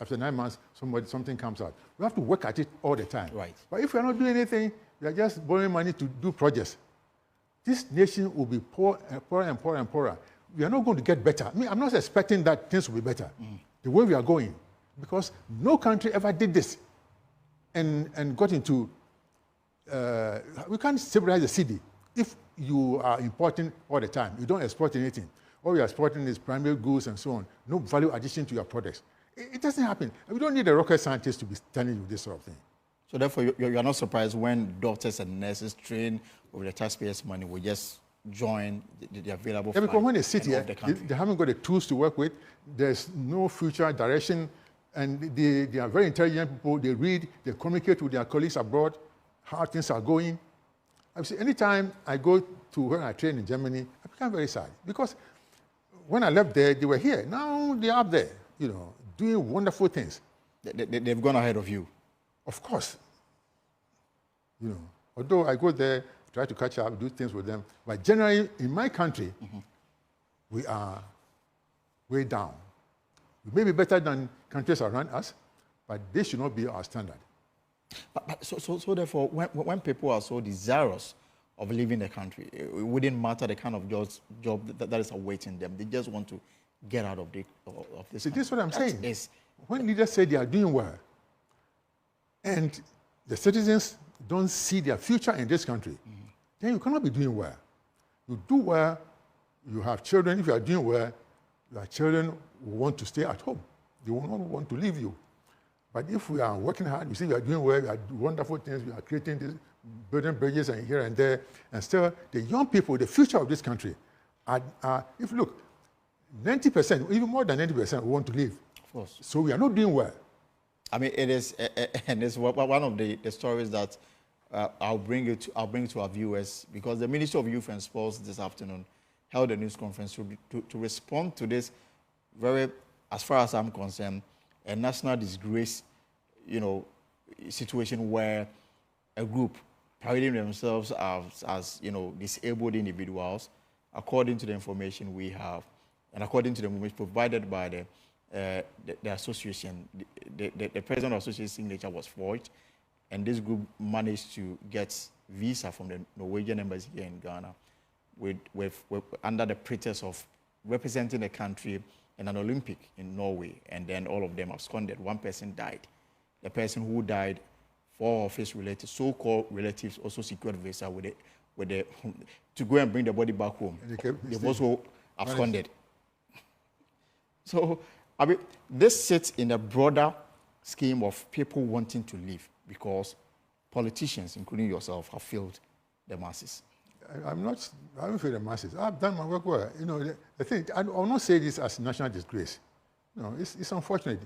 after 9 months, something comes out. We have to work at it all the time. Right. But if we're not doing anything, we are just borrowing money to do projects. This nation will be poor and poorer and poorer and poorer. We are not going to get better. I mean, I'm not expecting that things will be better the way we are going, because no country ever did this and got into, we can't stabilize the city if you are importing all the time. You don't export anything. All you're exporting is primary goods and so on. No value addition to your products. It doesn't happen. We don't need a rocket scientist to be telling you this sort of thing. So therefore, you're not surprised when doctors and nurses trained with the taxpayers' money will just join the available funds. Because when they sit here, they haven't got the tools to work with. There's no future direction. And they are very intelligent people. They read, they communicate with their colleagues abroad, how things are going. Anytime I go to where I train in Germany, I become very sad. Because when I left there, they were here. Now they're up there, doing wonderful things. They've gone ahead of you. Of course. Although I go there, try to catch up, do things with them. But generally, in my country, we are way down. We may be better than countries around us, but this should not be our standard. So therefore, when people are so desirous of leaving the country, it wouldn't matter the kind of job that is awaiting them. They just want to get out of this. See, this is what I'm saying. When leaders say they are doing well, and the citizens don't see their future in this country, then you cannot be doing well. You do well, you have children. If you are doing well, your children will want to stay at home. They will not want to leave you. But if we are working hard, we see we are doing well, we are doing wonderful things, we are creating this, building bridges and here and there, and still the young people, the future of this country, if you look, 90%, even more than 90% want to leave. Of course. So we are not doing well. I mean, it is, and it's one of the stories that I'll bring to our viewers, because the Ministry of Youth and Sports this afternoon held a news conference to respond to this very, as far as I'm concerned, a national disgrace, situation where a group parading themselves as disabled individuals, according to the information we have, and according to the information provided by the association, the president of the association signature was forged, and this group managed to get visa from the Norwegian embassy here in Ghana with under the pretext of representing the country in an Olympic in Norway, and then all of them absconded. One person died. The person who died, 4 of his relatives, so-called relatives, also secured visa to go and bring the body back home. They also absconded. So, I mean, this sits in a broader scheme of people wanting to leave because politicians, including yourself, have failed the masses. I haven't failed the masses. I've done my work well. The thing, I will not say this as national disgrace. It's unfortunate.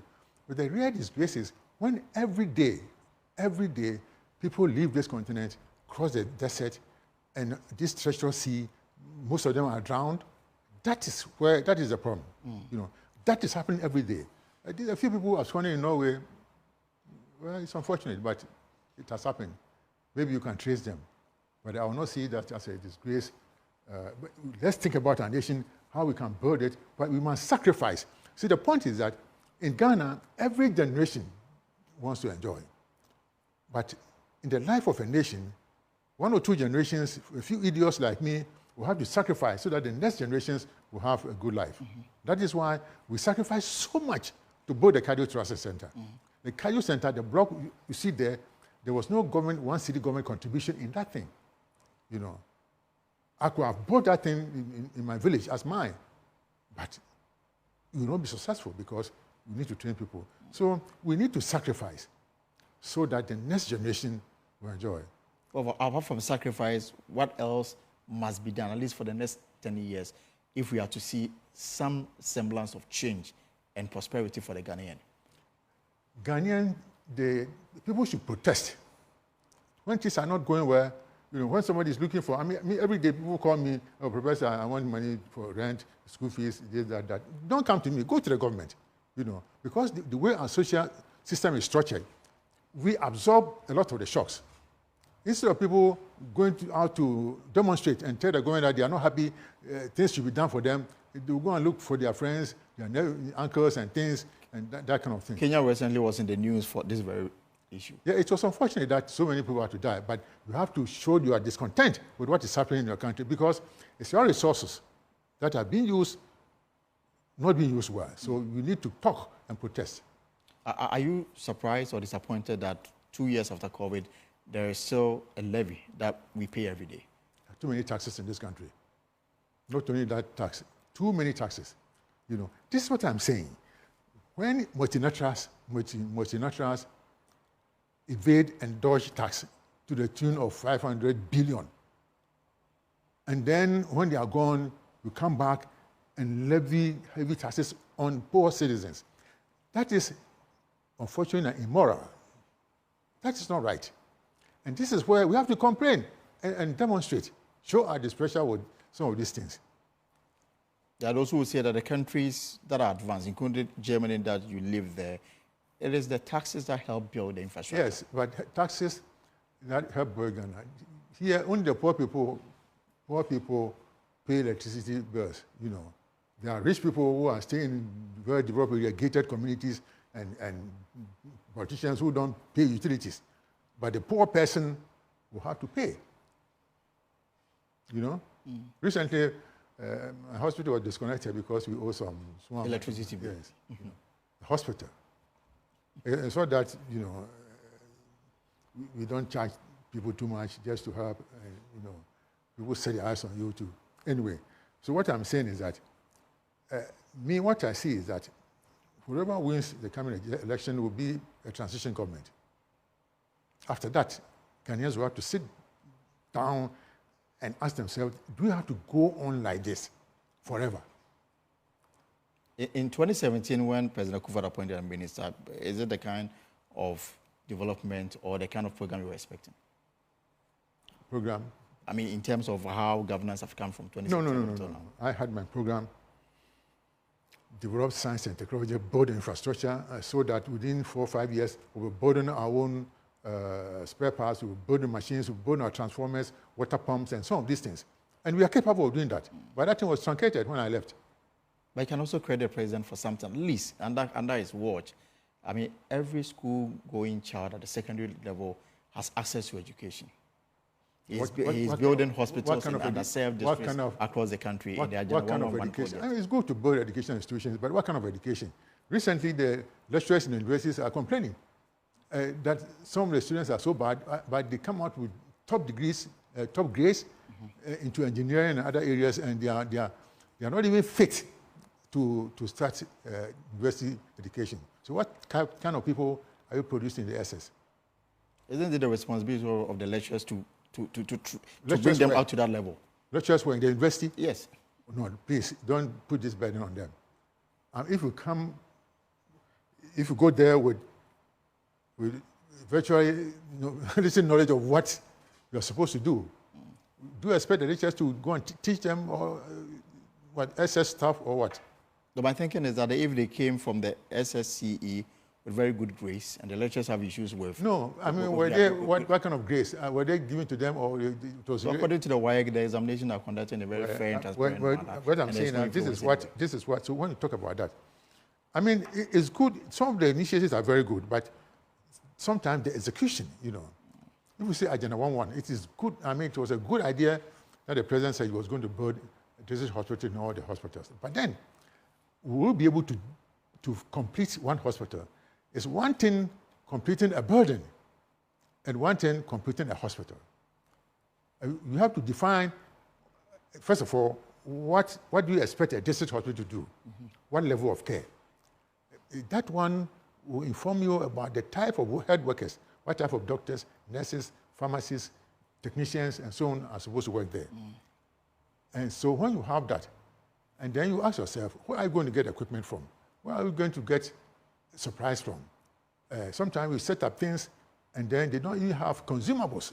But the real disgrace is when every day, people leave this continent, cross the desert, and this treacherous sea, most of them are drowned. That is the problem. That is happening every day. A few people are sworn in Norway. Well, it's unfortunate, but it has happened. Maybe you can trace them. But I will not see that as a disgrace. But let's think about our nation, how we can build it, but we must sacrifice. See, the point is that in Ghana, every generation wants to enjoy. But in the life of a nation, 1 or 2 generations, a few idiots like me, will have to sacrifice so that the next generations will have a good life. That is why we sacrifice so much to build the Cardiothoracic Center. The Cardio Center, the block you see there was no government, one city government contribution in that thing. I could have bought that thing in my village as mine, but you will not be successful because you need to train people. So we need to sacrifice so that the next generation will enjoy. Well, apart from sacrifice, what else must be done, at least for the next 10 years, if we are to see some semblance of change and prosperity for the Ghanaian? The people should protest. When things are not going well, when somebody is looking for, every day people call me, "Oh, Professor, I want money for rent, school fees, this, that." Don't come to me, go to the government, because the way our social system is structured, we absorb a lot of the shocks. Instead of people going out to demonstrate and tell the government that they are not happy, things should be done for them, they will go and look for their friends, their uncles and things, and that kind of thing. Kenya recently was in the news for this very issue. Yeah, it was unfortunate that so many people had to die, but you have to show you are discontent with what is happening in your country because it's your resources that are being used, not being used well. So you need to talk and protest. Are you surprised or disappointed that 2 years after COVID, there is still a levy that we pay every day? Too many taxes in this country. Not only that tax, too many taxes. This is what I'm saying. When multinationals evade and dodge tax to the tune of 500 billion, and then when they are gone, you come back and levy heavy taxes on poor citizens. That is unfortunate and immoral. That is not right. And this is where we have to complain and demonstrate, show our displeasure with some of these things. There are those who say that the countries that are advanced, including Germany, that you live there, it is the taxes that help build the infrastructure. Yes, but taxes that help build Ghana. Here, only the poor people pay electricity bills. There are rich people who are staying in very developed, gated communities and politicians who don't pay utilities. But the poor person will have to pay. Recently, a hospital was disconnected because we owe some small electricity bills. Yes. The hospital. So that, we don't charge people too much just to have, people set their eyes on you too. Anyway, so what I'm saying is that, what I see is that whoever wins the coming election will be a transition government. After that, Ghanaians will have to sit down and ask themselves, do we have to go on like this forever? In 2017, when President Kufuor appointed a minister, is it the kind of development or the kind of program you were expecting? Program? I mean, in terms of how governance have come from 2017 No. I had my program, develop science and technology, build infrastructure, so that within 4 or 5 years, we will build our own spare parts, we will build machines, we will build our transformers, water pumps, and some of these things. And we are capable of doing that. But that thing was truncated when I left. But you can also credit the president for something, at least under his watch. I mean, every school-going child at the secondary level has access to education. He's building hospitals in underserved districts across the country in their what kind of education? I mean, it's good to build education institutions, but what kind of education? Recently, the lecturers in the universities are complaining that some of the students are so bad, but they come out with top degrees, top grades into engineering and other areas, and they are not even fit to start university education. So what kind of people are you producing in the SS? Isn't it the responsibility of the lecturers to bring them out to that level? Lecturers were in the university? Yes. No, please, don't put this burden on them. If you go there with virtually little knowledge of what you're supposed to do you expect the lecturers to go and teach them or what, SS stuff or what? So my thinking is that if they came from the SSCE with very good grades, and the lecturers have issues with... No, I mean, what kind of grades? Were they given to them, or it was... So according to the WAEC, the examination are conducted in a very fair and transparent manner. What I'm saying now, this is what, so when you talk about that, I mean, it's good, some of the initiatives are very good, but sometimes the execution, If we say Agenda 1.1, it is good, I mean, it was a good idea that the president said he was going to build a district hospital in all the hospitals. But then, we will be able to complete one hospital. It's one thing completing a building and one thing completing a hospital. You have to define, first of all, what do you expect a district hospital to do? What level of care? That one will inform you about the type of health workers, what type of doctors, nurses, pharmacists, technicians, and so on are supposed to work there. And so when you have that, and then you ask yourself, where are you going to get equipment from? Where are you going to get supplies from? Sometimes we set up things, and then they don't even have consumables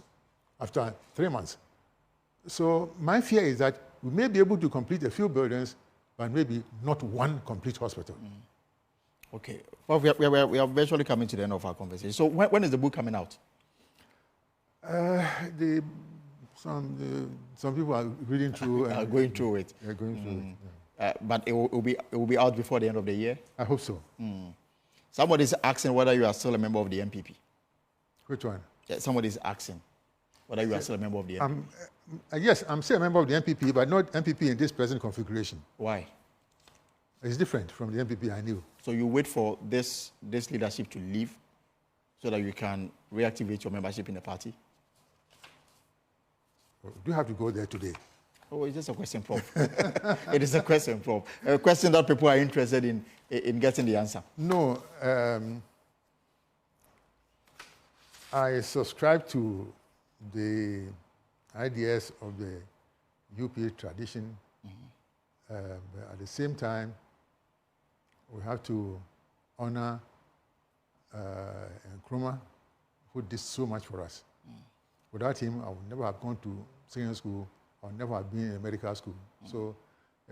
after 3 months. So my fear is that we may be able to complete a few buildings, but maybe not one complete hospital. Okay. Well, we are virtually coming to the end of our conversation. So when is the book coming out? Some people are reading through. Are going through it. They're going through it. Yeah. But it will be out before the end of the year? I hope so. Somebody's asking whether you are still a member of the NPP. Which one? Yeah, somebody's asking whether you are still a member of the NPP. Yes, I'm still a member of the NPP, but not NPP in this present configuration. Why? It's different from the NPP I knew. So you wait for this leadership to leave so that you can reactivate your membership in the party? Do you have to go there today? Oh, it's just a question, Prof. It is a question, Prof. A question that people are interested in getting the answer. No. I subscribe to the ideas of the UP tradition. But at the same time, we have to honor Nkrumah, who did so much for us. Without him, I would never have gone to senior school. I would never have been in medical school. So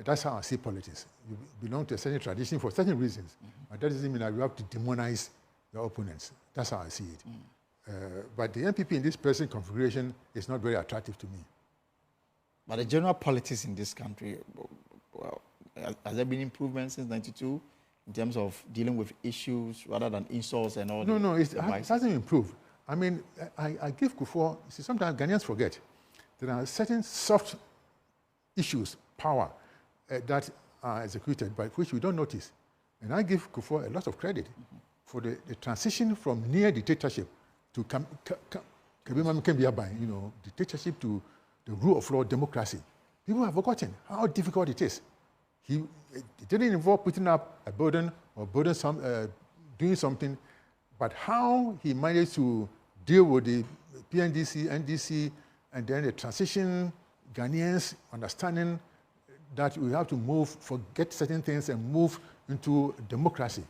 that's how I see politics. You belong to a certain tradition for certain reasons. But that doesn't mean that you have to demonize your opponents. That's how I see it. But the NPP in this present configuration is not very attractive to me. But the general politics in this country, well, has there been improvements since '92 in terms of dealing with issues rather than insults and all that? No, it hasn't improved. I mean, I give Kufuor, see, sometimes Ghanaians forget there are certain soft issues, power, that are executed, but which we don't notice. And I give Kufuor a lot of credit for the transition from near dictatorship to dictatorship to the rule of law, democracy. People have forgotten how difficult it is. It didn't involve putting up a burden or doing something, but how he managed to deal with the PNDC, NDC, and then the transition, Ghanaians understanding that we have to forget certain things and move into democracy.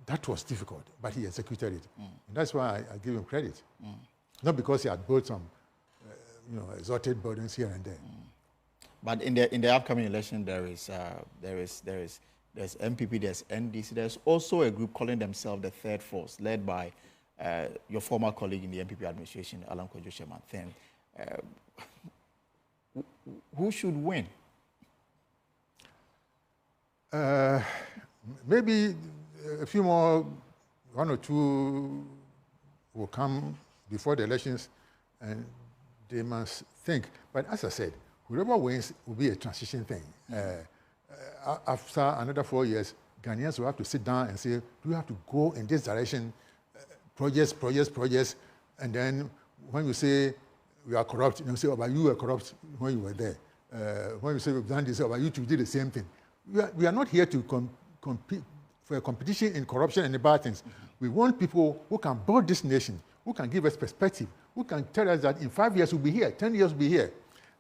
That was difficult, but he executed it. And that's why I give him credit. Not because he had built some exalted burdens here and there. But in the upcoming election, there's NPP, there's NDC, there's also a group calling themselves the Third Force, led by your former colleague in the NPP administration, Alan Kojo-Sheman. Who should win? Maybe a few more, one or two will come before the elections, and they must think. But as I said, whoever wins will be a transition thing. After another 4 years, Ghanaians will have to sit down and say, do we have to go in this direction? Projects, and then when you say we are corrupt, you say, oh, but you were corrupt when you were there. When you say we've done this, oh, but you two did the same thing. We are not here to compete for a competition in corruption and the bad things. We want people who can build this nation, who can give us perspective, who can tell us that in 5 years we'll be here, 10 years we'll be here.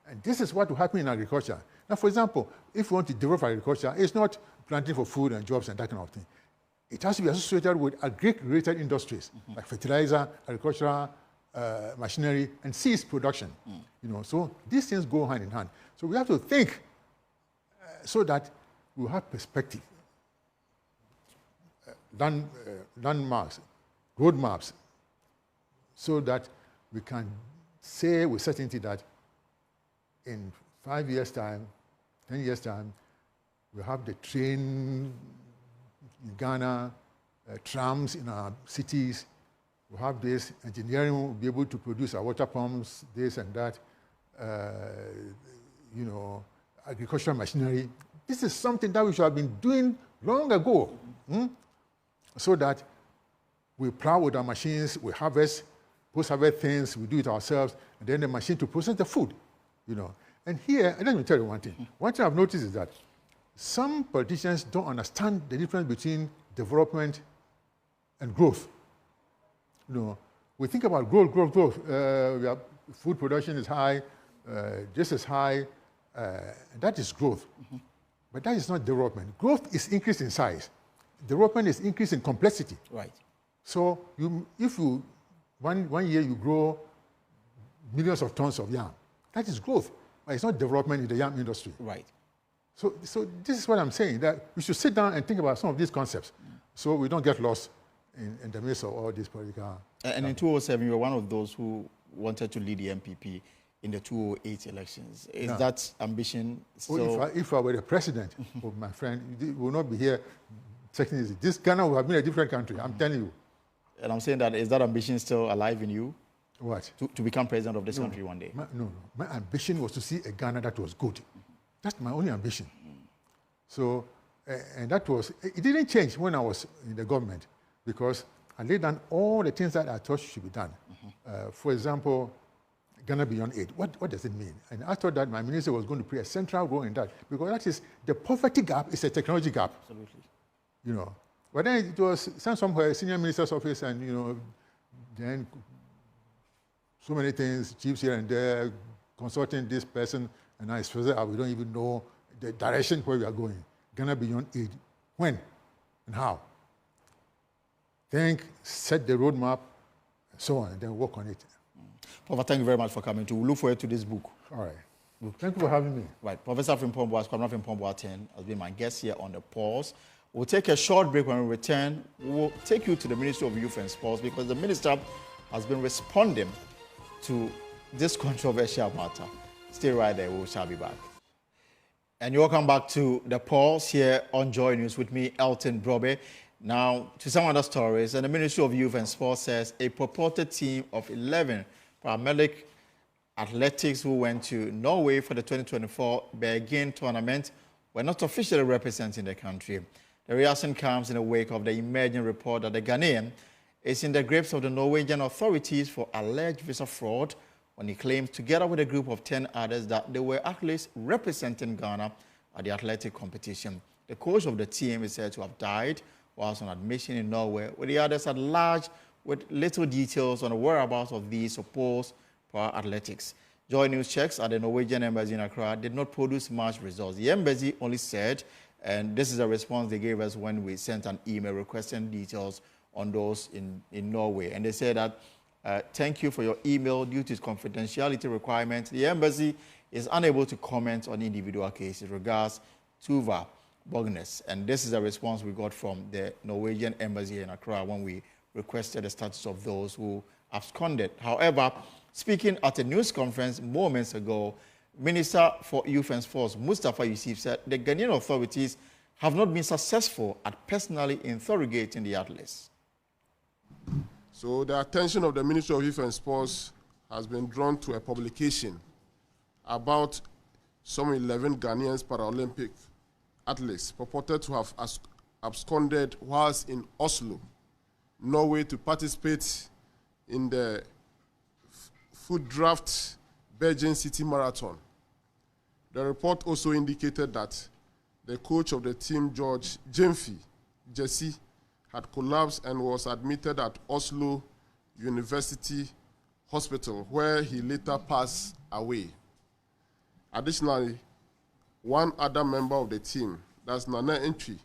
And this is what will happen in agriculture. Now, for example, if we want to develop agriculture, it's not planting for food and jobs and that kind of thing. It has to be associated with agri-related industries, like fertilizer, agricultural machinery, and seeds production. So these things go hand in hand. So we have to think so that we have perspective, landmarks, roadmaps, so that we can say with certainty that in 5 years' time, 10 years' time, we have the train in Ghana, trams in our cities, we have this, engineering will be able to produce our water pumps, this and that, agricultural machinery. This is something that we should have been doing long ago, so that we plow with our machines, we harvest, post-harvest things, we do it ourselves, and then the machine to process the food, And here, and let me tell you one thing. One thing I've noticed is that some politicians don't understand the difference between development and growth. We think about growth. Food production is high, this is high, that is growth. But that is not development. Growth is increase in size. Development is increase in complexity. Right. So if one year you grow millions of tons of yam, that is growth. But it's not development in the yam industry. Right. So this is what I'm saying, that we should sit down and think about some of these concepts so we don't get lost in the midst of all these political... And in 2007, you were one of those who wanted to lead the NPP in the 2008 elections. Is that ambition still... If I were the president of my friend, we will not be here checking this. This Ghana would have been a different country, I'm telling you. And I'm saying that, is that ambition still alive in you? What? To become president of this country one day? No. My ambition was to see a Ghana that was good. That's my only ambition. So, and that was... It didn't change when I was in the government, because I laid down all the things that I thought should be done. For example, Ghana Beyond Aid. What does it mean? And I thought that my minister was going to play a central role in that, because that is, the poverty gap is a technology gap. Absolutely. But then it was sent somewhere, senior minister's office, and, then so many things, chiefs here and there, consulting this person, and I suppose we don't even know the direction where we are going. Ghana Beyond Aid. When and how? Think, set the roadmap, and so on, and then work on it. Prof, thank you very much for coming to. We look forward to this book. All right. Thank you for having me. Right. Professor Frimpong-Boateng has been my guest here on The Pulse. We'll take a short break. When we return, we'll take you to the Ministry of Youth and Sports, because the minister has been responding to this controversial matter. Stay right there. We shall be back. And you're welcome back to The Pulse here on Joy News with me, Elton Brobe. Now, to some other stories, and the Ministry of Youth and Sports says a purported team of 11 paramedic athletics who went to Norway for the 2024 Bergen tournament were not officially representing the country. The reaction comes in the wake of the emerging report that the Ghanaian is in the grips of the Norwegian authorities for alleged visa fraud when he claims, together with a group of 10 others, that they were athletes representing Ghana at the athletic competition. The coach of the team is said to have died whilst on admission in Norway, with the others at large with little details on the whereabouts of these supposed para-athletics. Joy News checks at the Norwegian embassy in Accra did not produce much results. The embassy only said, and this is a response they gave us when we sent an email requesting details on those in Norway. And they said that, thank you for your email. Due to its confidentiality requirements, the embassy is unable to comment on individual cases. Regards, Tuva Bognes. And this is a response we got from the Norwegian embassy in Accra when we requested the status of those who absconded. However, speaking at a news conference moments ago, Minister for Youth and Sports, Mustafa Yusuf, said the Ghanaian authorities have not been successful at personally interrogating the athletes. So the attention of the Ministry of Youth and Sports has been drawn to a publication about some 11 Ghanaian Paralympic athletes purported to have absconded whilst in Oslo, Norway, to participate in the food draft Belgian City Marathon. The report also indicated that the coach of the team, George Jesse, had collapsed and was admitted at Oslo University Hospital, where he later passed away. Additionally, one other member of the team, that's Nana Entry,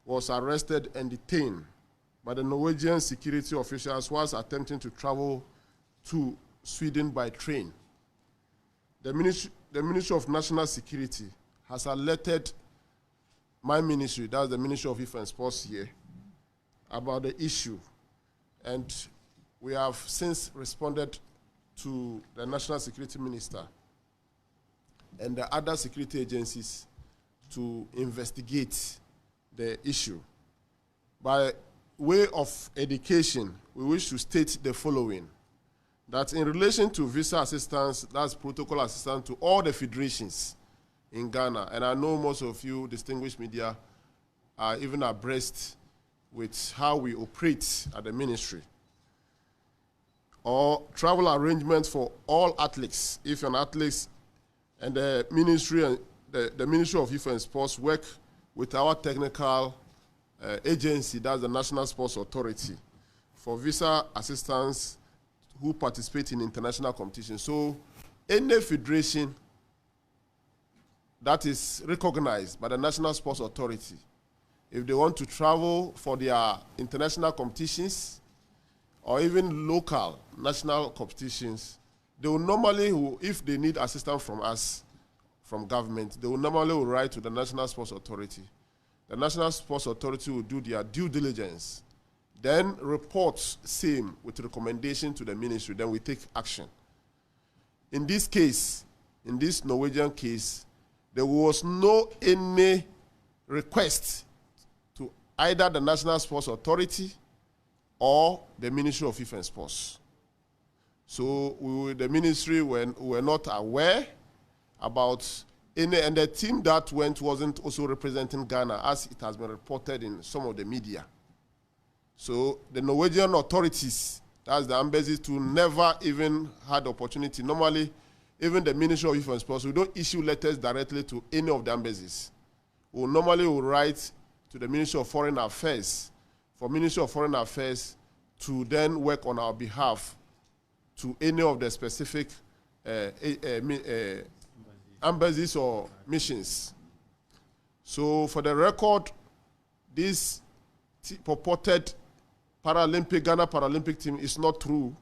was arrested and detained by the Norwegian security officials whilst attempting to travel to Sweden by train. The Ministry of National Security has alerted my ministry, that's the Ministry of Youth and Sports here, about the issue. And we have since responded to the National Security Minister and the other security agencies to investigate the issue. By way of education, we wish to state the following: that in relation to visa assistance, that's protocol assistance to all the federations in Ghana, and I know most of you distinguished media are even abreast with how we operate at the ministry, or travel arrangements for all athletes. If an athlete and the ministry and the Ministry of Youth and Sports work with our technical agency, that's the National Sports Authority, for visa assistance who participate in international competition. So any federation that is recognized by the National Sports Authority, if they want to travel for their international competitions or even local national competitions, they will normally, if they need assistance from us, from government, they will normally write to the National Sports Authority. The National Sports Authority will do their due diligence, then reports same with recommendation to the ministry, then we take action. In this case, in this Norwegian case, there was no any request to either the National Sports Authority or the Ministry of Youth and Sports. So the ministry were not aware about any, and the team that went wasn't also representing Ghana, as it has been reported in some of the media. So the Norwegian authorities, that's the embassies, to never even had the opportunity. Normally, even the Ministry of Youth and Sports, we don't issue letters directly to any of the embassies. We normally will write to the Ministry of Foreign Affairs, for Ministry of Foreign Affairs to then work on our behalf to any of the specific embassies or missions. So for the record, this purported Ghana Paralympic team is not true.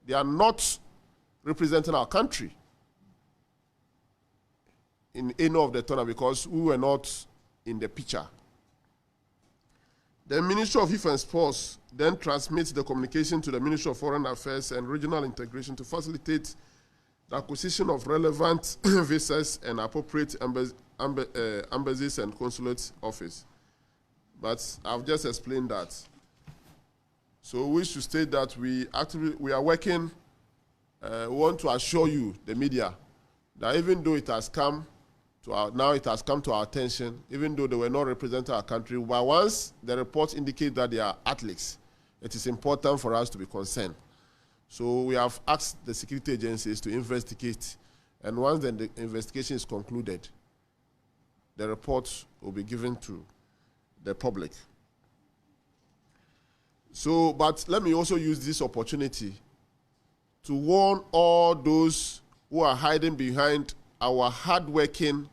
They are not representing our country in any of the tournament because we were not in the picture. The Ministry of Youth and Sports then transmits the communication to the Ministry of Foreign Affairs and Regional Integration to facilitate the acquisition of relevant visas and appropriate embassies and consulate office. But I've just explained that. So we should state that we are working. We want to assure you, the media, that even though it has come to our attention, even though they were not representing our country, but once the reports indicate that they are athletes, it is important for us to be concerned. So we have asked the security agencies to investigate, and once the investigation is concluded, the report will be given to the public. So, but let me also use this opportunity to warn all those who are hiding behind our hardworking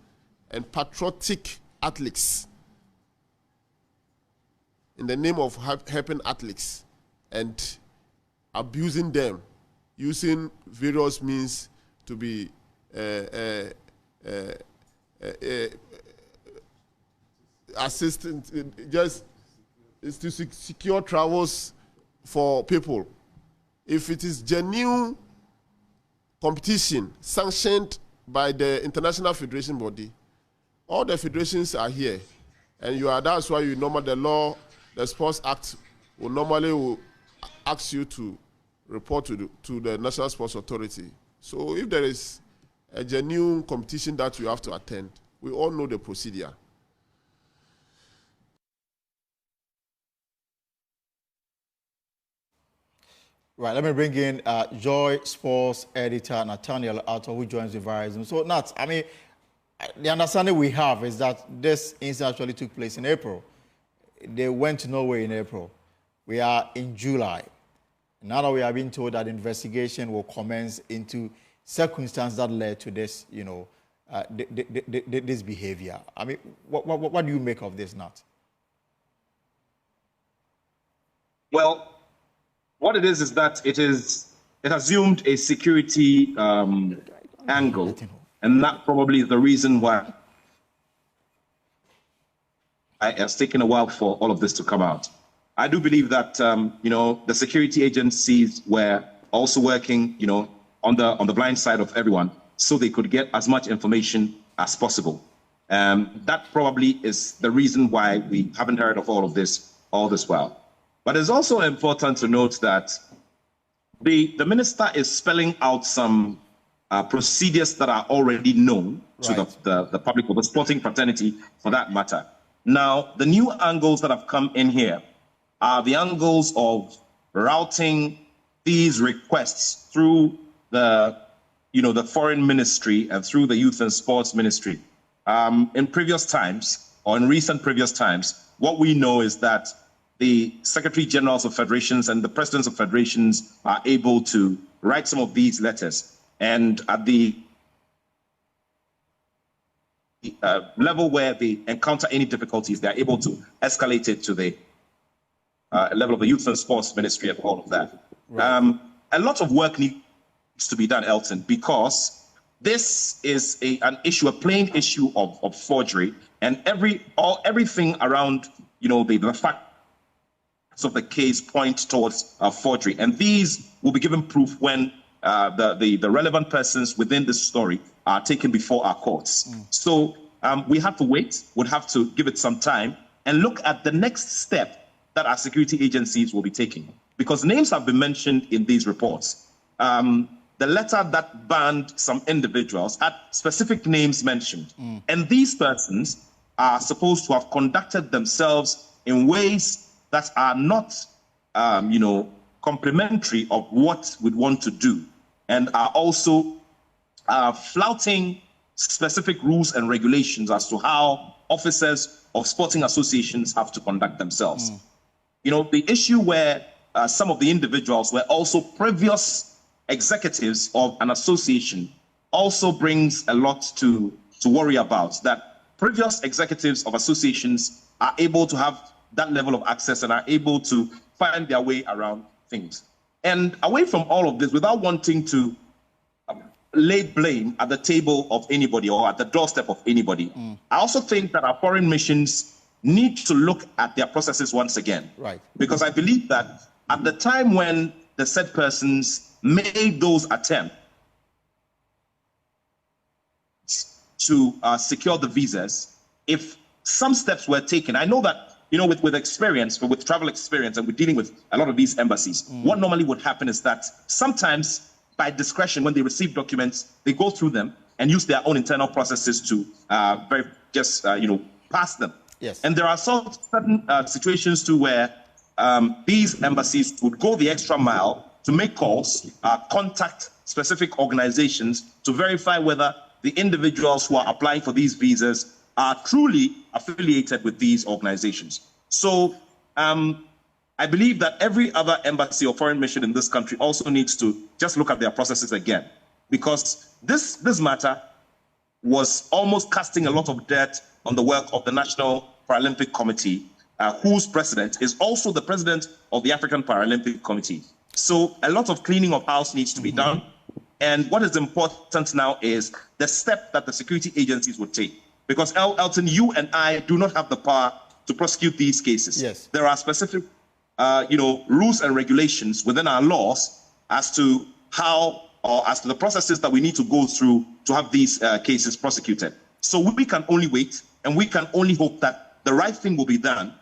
and patriotic athletes in the name of helping athletes and abusing them, using various means to be assistant, just is to secure travels for people. If it is genuine competition sanctioned by the International Federation body, all the federations are here, and that's why the Sports Act will normally ask you to report to the National Sports Authority. So if there is a genuine competition that you have to attend, we all know the procedure. Right, let me bring in Joy Sports editor Nathaniel Arthur, who joins the via Zoom. So, Nat, I mean, the understanding we have is that this incident actually took place in April. They went to Norway in April. We are in July. Now that we are being told that the investigation will commence into circumstances that led to this, this behavior. I mean, what do you make of this, Nat? Well, what it is that it assumed a security angle, and that probably is the reason why it has taken a while for all of this to come out. I do believe that the security agencies were also working on the blind side of everyone, so they could get as much information as possible. That probably is the reason why we haven't heard of all this while. But it's also important to note that the minister is spelling out some procedures that are already known to the public, or the sporting fraternity for that matter. Now, the new angles that have come in here are the angles of routing these requests through the foreign ministry and through the youth and sports ministry. In previous times, or in recent previous times, what we know is that the secretary generals of federations and the presidents of federations are able to write some of these letters, and at the level where they encounter any difficulties, they're able to escalate it to the level of the youth and sports ministry and all of that. Right. A lot of work needs to be done, Elton, because this is a plain issue of forgery, and everything around the facts of the case point towards forgery, and these will be given proof when the relevant persons within this story are taken before our courts. So we have to wait, would have to give it some time, and look at the next step that our security agencies will be taking, because names have been mentioned in these reports. The letter that banned some individuals had specific names mentioned, and these persons are supposed to have conducted themselves in ways that are not, complementary of what we'd want to do, and are also flouting specific rules and regulations as to how officers of sporting associations have to conduct themselves. The issue where some of the individuals were also previous executives of an association also brings a lot to worry about, that previous executives of associations are able to have that level of access and are able to find their way around things. And away from all of this, without wanting to lay blame at the table of anybody or at the doorstep of anybody, I also think that our foreign missions need to look at their processes once again. Right. Because I believe that at the time when the said persons made those attempts to secure the visas, if some steps were taken, I know that with experience, with travel experience, and with dealing with a lot of these embassies, what normally would happen is that sometimes, by discretion, when they receive documents, they go through them and use their own internal processes to pass them. Yes. And there are certain situations too where these embassies would go the extra mile to make calls, contact specific organizations to verify whether the individuals who are applying for these visas are truly affiliated with these organizations. So I believe that every other embassy or foreign mission in this country also needs to just look at their processes again, because this matter was almost casting a lot of dirt on the work of the National Paralympic Committee, whose president is also the president of the African Paralympic Committee. So a lot of cleaning of house needs to be done. And what is important now is the step that the security agencies would take. Because Elton, you and I do not have the power to prosecute these cases. Yes. There are specific rules and regulations within our laws as to how, or as to the processes that we need to go through to have these cases prosecuted. So we can only wait, and we can only hope that the right thing will be done,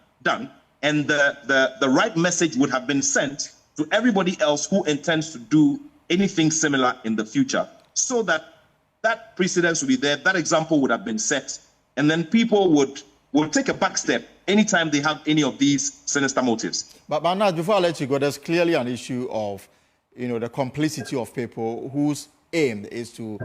and the right message would have been sent to everybody else who intends to do anything similar in the future, so that that precedence would be there, that example would have been set, and then people would take a back step anytime they have any of these sinister motives. But now, before I let you go, there's clearly an issue of, the complicity of people whose aim is to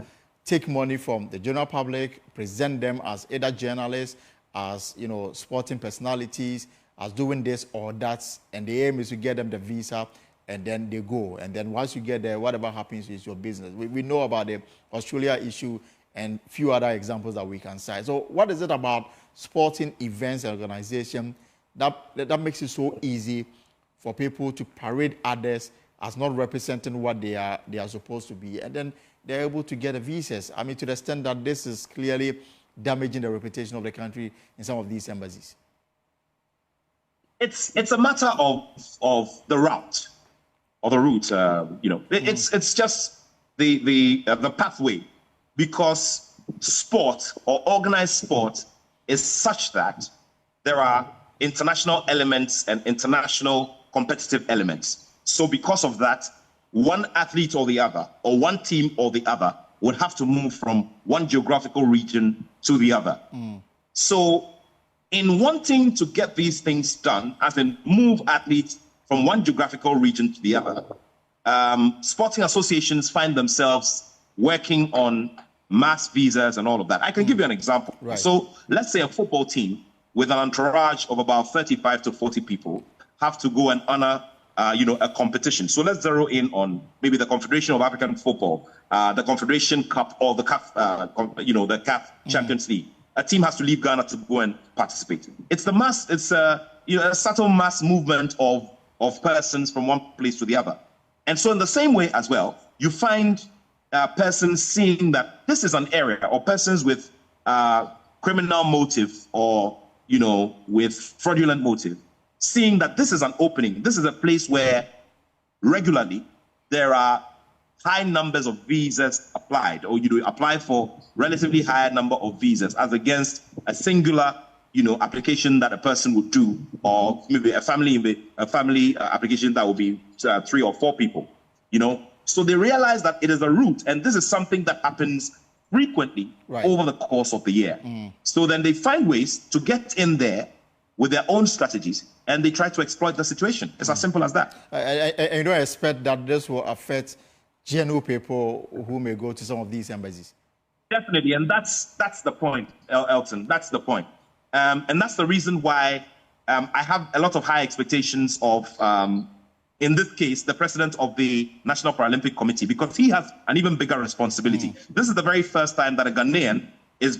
take money from the general public, present them as either journalists, as, sporting personalities, as doing this or that, and the aim is to get them the visa, and then they go. And then once you get there, whatever happens is your business. We know about the Australia issue and few other examples that we can cite. So what is it about sporting events and organization that makes it so easy for people to parade others as not representing what they are supposed to be, and then they're able to get the visas? I mean, to the extent that this is clearly damaging the reputation of the country in some of these embassies. It's a matter of the route. Or the route, it's just the pathway, because sport or organized sport is such that there are international elements and international competitive elements. So because of that, one athlete or the other, or one team or the other, would have to move from one geographical region to the other. So in wanting to get these things done, as in move athletes from one geographical region to the other, sporting associations find themselves working on mass visas and all of that. I can give you an example. Right. So let's say a football team with an entourage of about 35 to 40 people have to go and honor a competition. So let's zero in on maybe the Confederation of African Football, the Confederation Cup, or the CAF, the CAF Champions League. A team has to leave Ghana to go and participate. It's a subtle mass movement of persons from one place to the other. And so in the same way as well, you find persons seeing that this is an area, or persons with criminal motive or, with fraudulent motive, seeing that this is an opening. This is a place where regularly there are high numbers of visas applied, or you apply for relatively higher number of visas as against a singular application that a person would do, or maybe a family application that would be 3 or 4 people, So they realize that it is a route, and this is something that happens frequently over the course of the year. So then they find ways to get in there with their own strategies, and they try to exploit the situation. It's as simple as that. I don't expect that this will affect general people who may go to some of these embassies. Definitely, and that's the point, Elton. That's the point. And that's the reason why I have a lot of high expectations of, in this case, the president of the National Paralympic Committee, because he has an even bigger responsibility. This is the very first time that a Ghanaian is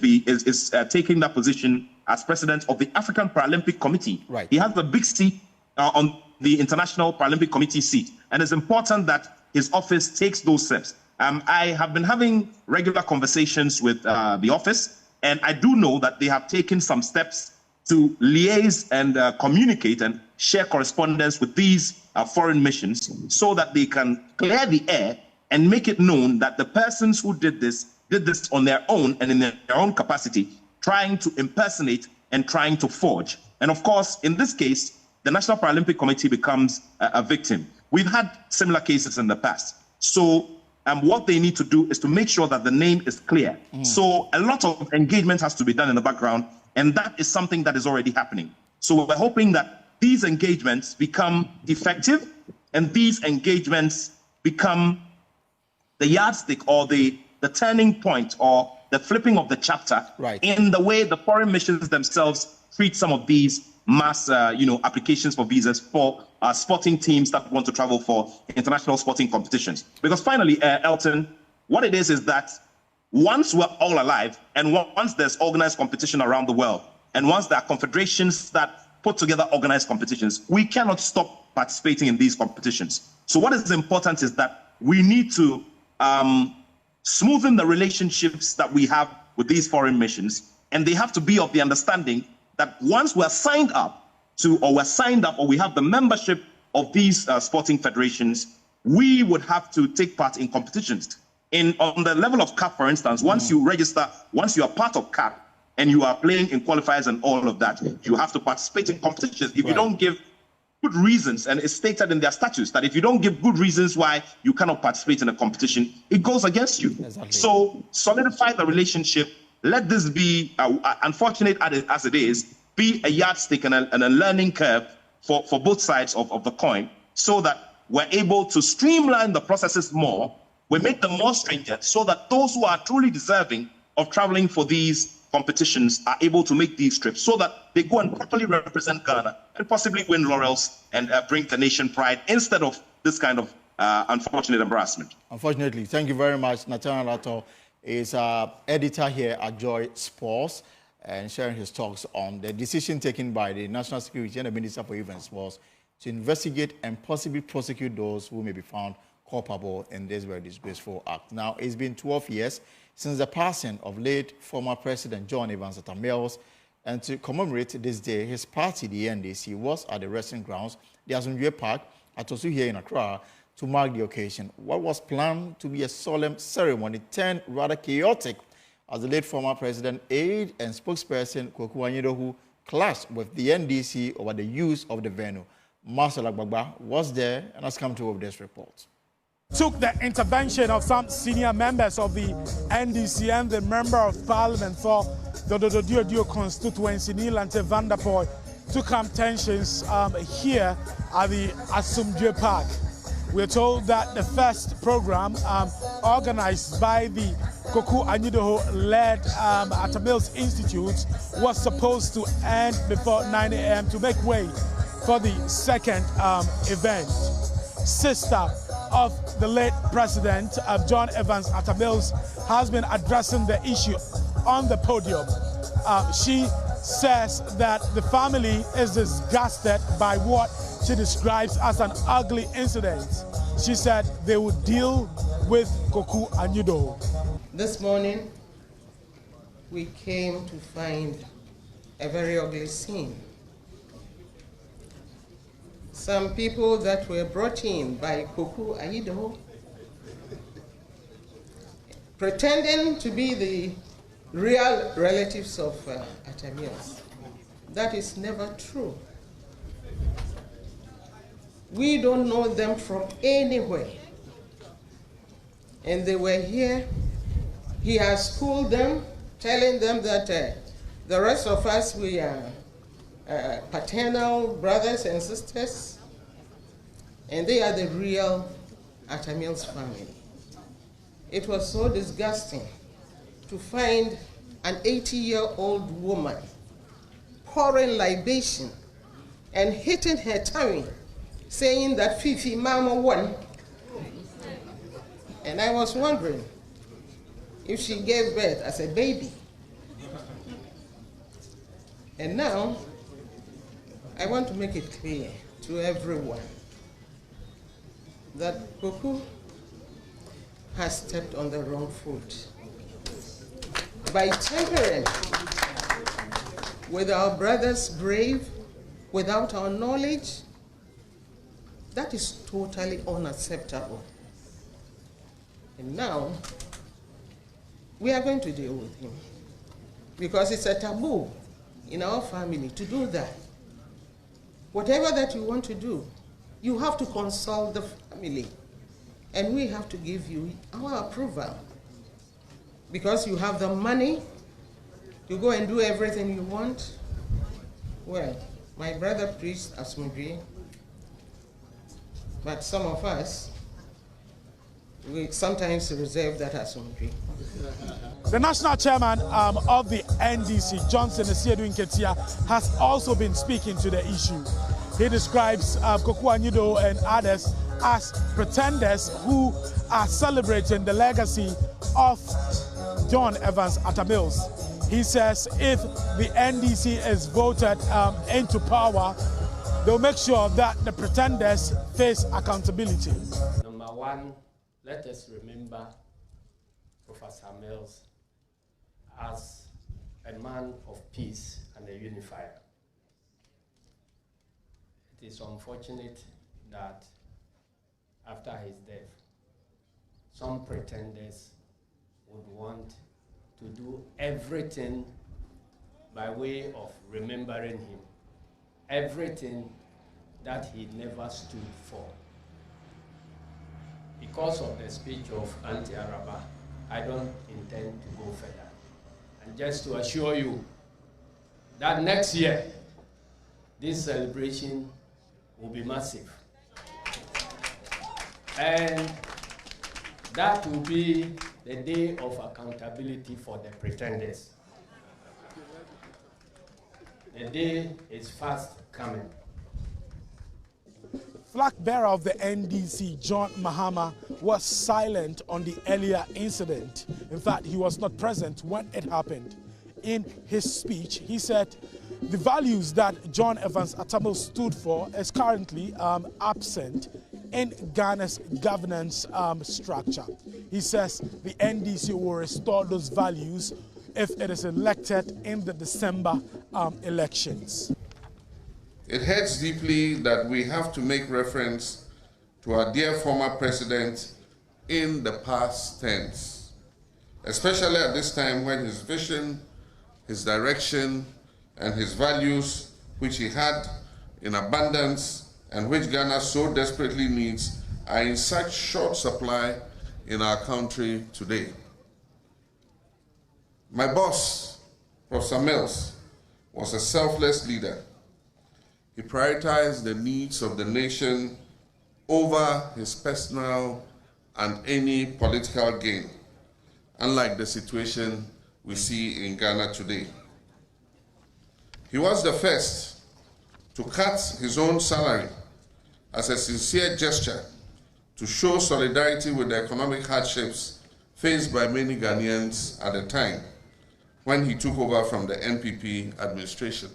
taking that position as president of the African Paralympic Committee. Right. He has a big seat on the International Paralympic Committee seat, and it's important that his office takes those steps. I have been having regular conversations with the office, and I do know that they have taken some steps to liaise and communicate and share correspondence with these foreign missions, so that they can clear the air and make it known that the persons who did this on their own and in their own capacity, trying to impersonate and trying to forge. And of course, in this case, the National Paralympic Committee becomes a victim. We've had similar cases in the past. So what they need to do is to make sure that the name is clear. So a lot of engagement has to be done in the background, and that is something that is already happening. So we're hoping that these engagements become effective, and these engagements become the yardstick or the turning point or the flipping of the chapter in the way the foreign missions themselves treat some of these mass, applications for visas for sporting teams that want to travel for international sporting competitions. Because finally, Elton, what it is that once we're all alive and once there's organized competition around the world, and once there are confederations that put together organized competitions, we cannot stop participating in these competitions. So what is important is that we need to smoothen the relationships that we have with these foreign missions, and they have to be of the understanding that once we're signed up or we have the membership of these sporting federations, we would have to take part in competitions. On the level of CAF, for instance, once you register, once you are part of CAF and you are playing in qualifiers and all of that, you have to participate in competitions. If you don't give good reasons, and it's stated in their statutes that if you don't give good reasons why you cannot participate in a competition, it goes against you. Exactly. So solidify the relationship. Let this be, unfortunate as it is, be a yardstick and a learning curve for both sides of the coin, so that we're able to streamline the processes more. We make them more stringent so that those who are truly deserving of traveling for these competitions are able to make these trips, so that they go and properly represent Ghana and possibly win laurels and bring the nation pride instead of this kind of unfortunate embarrassment. Unfortunately, thank you very much. Nathan Rato is editor here at Joy Sports and sharing his talks on the decision taken by the National Security and the Minister for Youth and Sports to investigate and possibly prosecute those who may be found culpable in this very disgraceful act. Now, it's been 12 years since the passing of late former President John Evans Atta Mills, and to commemorate this day, his party, the NDC, was at the resting grounds, the Asumdwe Park, at Osu here in Accra, to mark the occasion. What was planned to be a solemn ceremony turned rather chaotic as the late former president, aide and spokesperson Kwaku Anyidohu clashed with the NDC over the use of the venue. Marcel Agbagba was there and has come to with this report. Took the intervention of some senior members of the NDC and the Member of Parliament for the Dododio constituency, Nilante Vanderpoy, to calm tensions here at the Asumdwe Park. We're told that the first program organized by the Kwaku Anyidoho-led Atta Mills Institute was supposed to end before 9 a.m. to make way for the second event. Sister of the late president, John Evans Atta Mills, has been addressing the issue on the podium. She says that the family is disgusted by what she describes as an ugly incident. She said they would deal with Kwaku Anyidoho. This morning, we came to find a very ugly scene. Some people that were brought in by Kwaku Anyidoho, pretending to be the real relatives of Atta Mills. That is never true. We don't know them from anywhere. And they were here. He has schooled them, telling them that the rest of us, we are paternal brothers and sisters, and they are the real Atta Mills family. It was so disgusting to find an 80-year-old woman pouring libation and hitting her tummy, saying that Fifi Mama won. And I was wondering if she gave birth as a baby. And now, I want to make it clear to everyone that Kwaku has stepped on the wrong foot by tampering with our brother's grave without our knowledge. That is totally unacceptable. And now, we are going to deal with him because it's a taboo in our family to do that. Whatever that you want to do, you have to consult the family, and we have to give you our approval because you have the money to go and do everything you want. Well, My brother preached Asmodri, but some of us, we sometimes reserve that Asmodri. The national chairman of the NDC, Johnson Esiedu Nketia, has also been speaking to the issue. He describes Kokua Nyido and others as pretenders who are celebrating the legacy of John Evans Atta Mills. He says if the NDC is voted into power, they'll make sure that the pretenders face accountability. Number one, let us remember Professor Mills as a man of peace and a unifier. It is unfortunate that after his death, some pretenders would want to do everything by way of remembering him, everything that he never stood for. Because of the speech of Anti-Araba, I don't intend to go further. And just to assure you that next year, this celebration will be massive. And that will be the day of accountability for the pretenders. The day is fast coming. Flag bearer of the NDC, John Mahama, was silent on the earlier incident. In fact, he was not present when it happened. In his speech, he said the values that John Evans Atta Mills stood for is currently absent in Ghana's governance structure. He says the NDC will restore those values if it is elected in the December elections. It hurts deeply that we have to make reference to our dear former president in the past tense, especially at this time when his vision, his direction, and his values, which he had in abundance and which Ghana so desperately needs, are in such short supply in our country today. My boss, Professor Mills, was a selfless leader. He prioritized the needs of the nation over his personal and any political gain, unlike the situation we see in Ghana today. He was the first to cut his own salary as a sincere gesture to show solidarity with the economic hardships faced by many Ghanaians at the time when he took over from the NPP administration.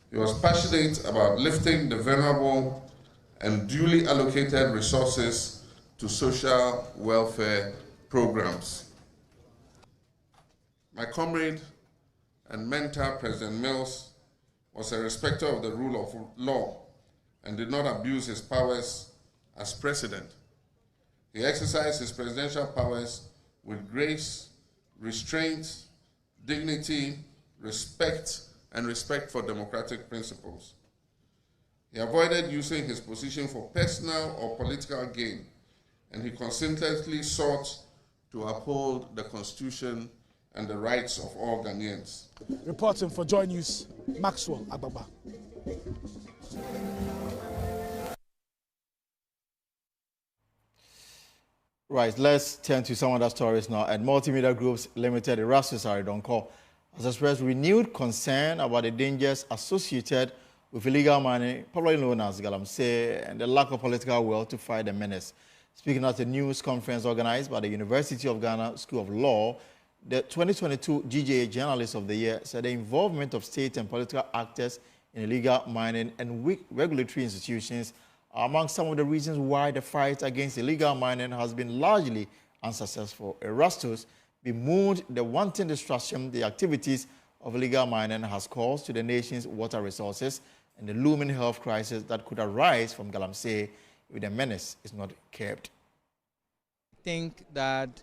He was passionate about lifting the vulnerable and duly allocated resources to social welfare programs. My comrade and mentor, President Mills, was a respecter of the rule of law and did not abuse his powers as president. He exercised his presidential powers with grace, restraint, dignity, respect, and respect for democratic principles. He avoided using his position for personal or political gain, and he consistently sought to uphold the Constitution and the rights of all Ghanaians. Reporting for Joy News, Maxwell Agbagba. Right, let's turn to some other stories now. At Multimedia Groups Limited, Erastus Aridonko has expressed renewed concern about the dangers associated with illegal mining, popularly known as galamsey, and the lack of political will to fight the menace. Speaking at a news conference organized by the University of Ghana School of Law, the 2022 GJA Journalist of the Year said the involvement of state and political actors in illegal mining and weak regulatory institutions are among some of the reasons why the fight against illegal mining has been largely unsuccessful. Erastus bemoaned the wanton destruction the activities of illegal mining has caused to the nation's water resources and the looming health crisis that could arise from galamsey if the menace is not kept. I think that,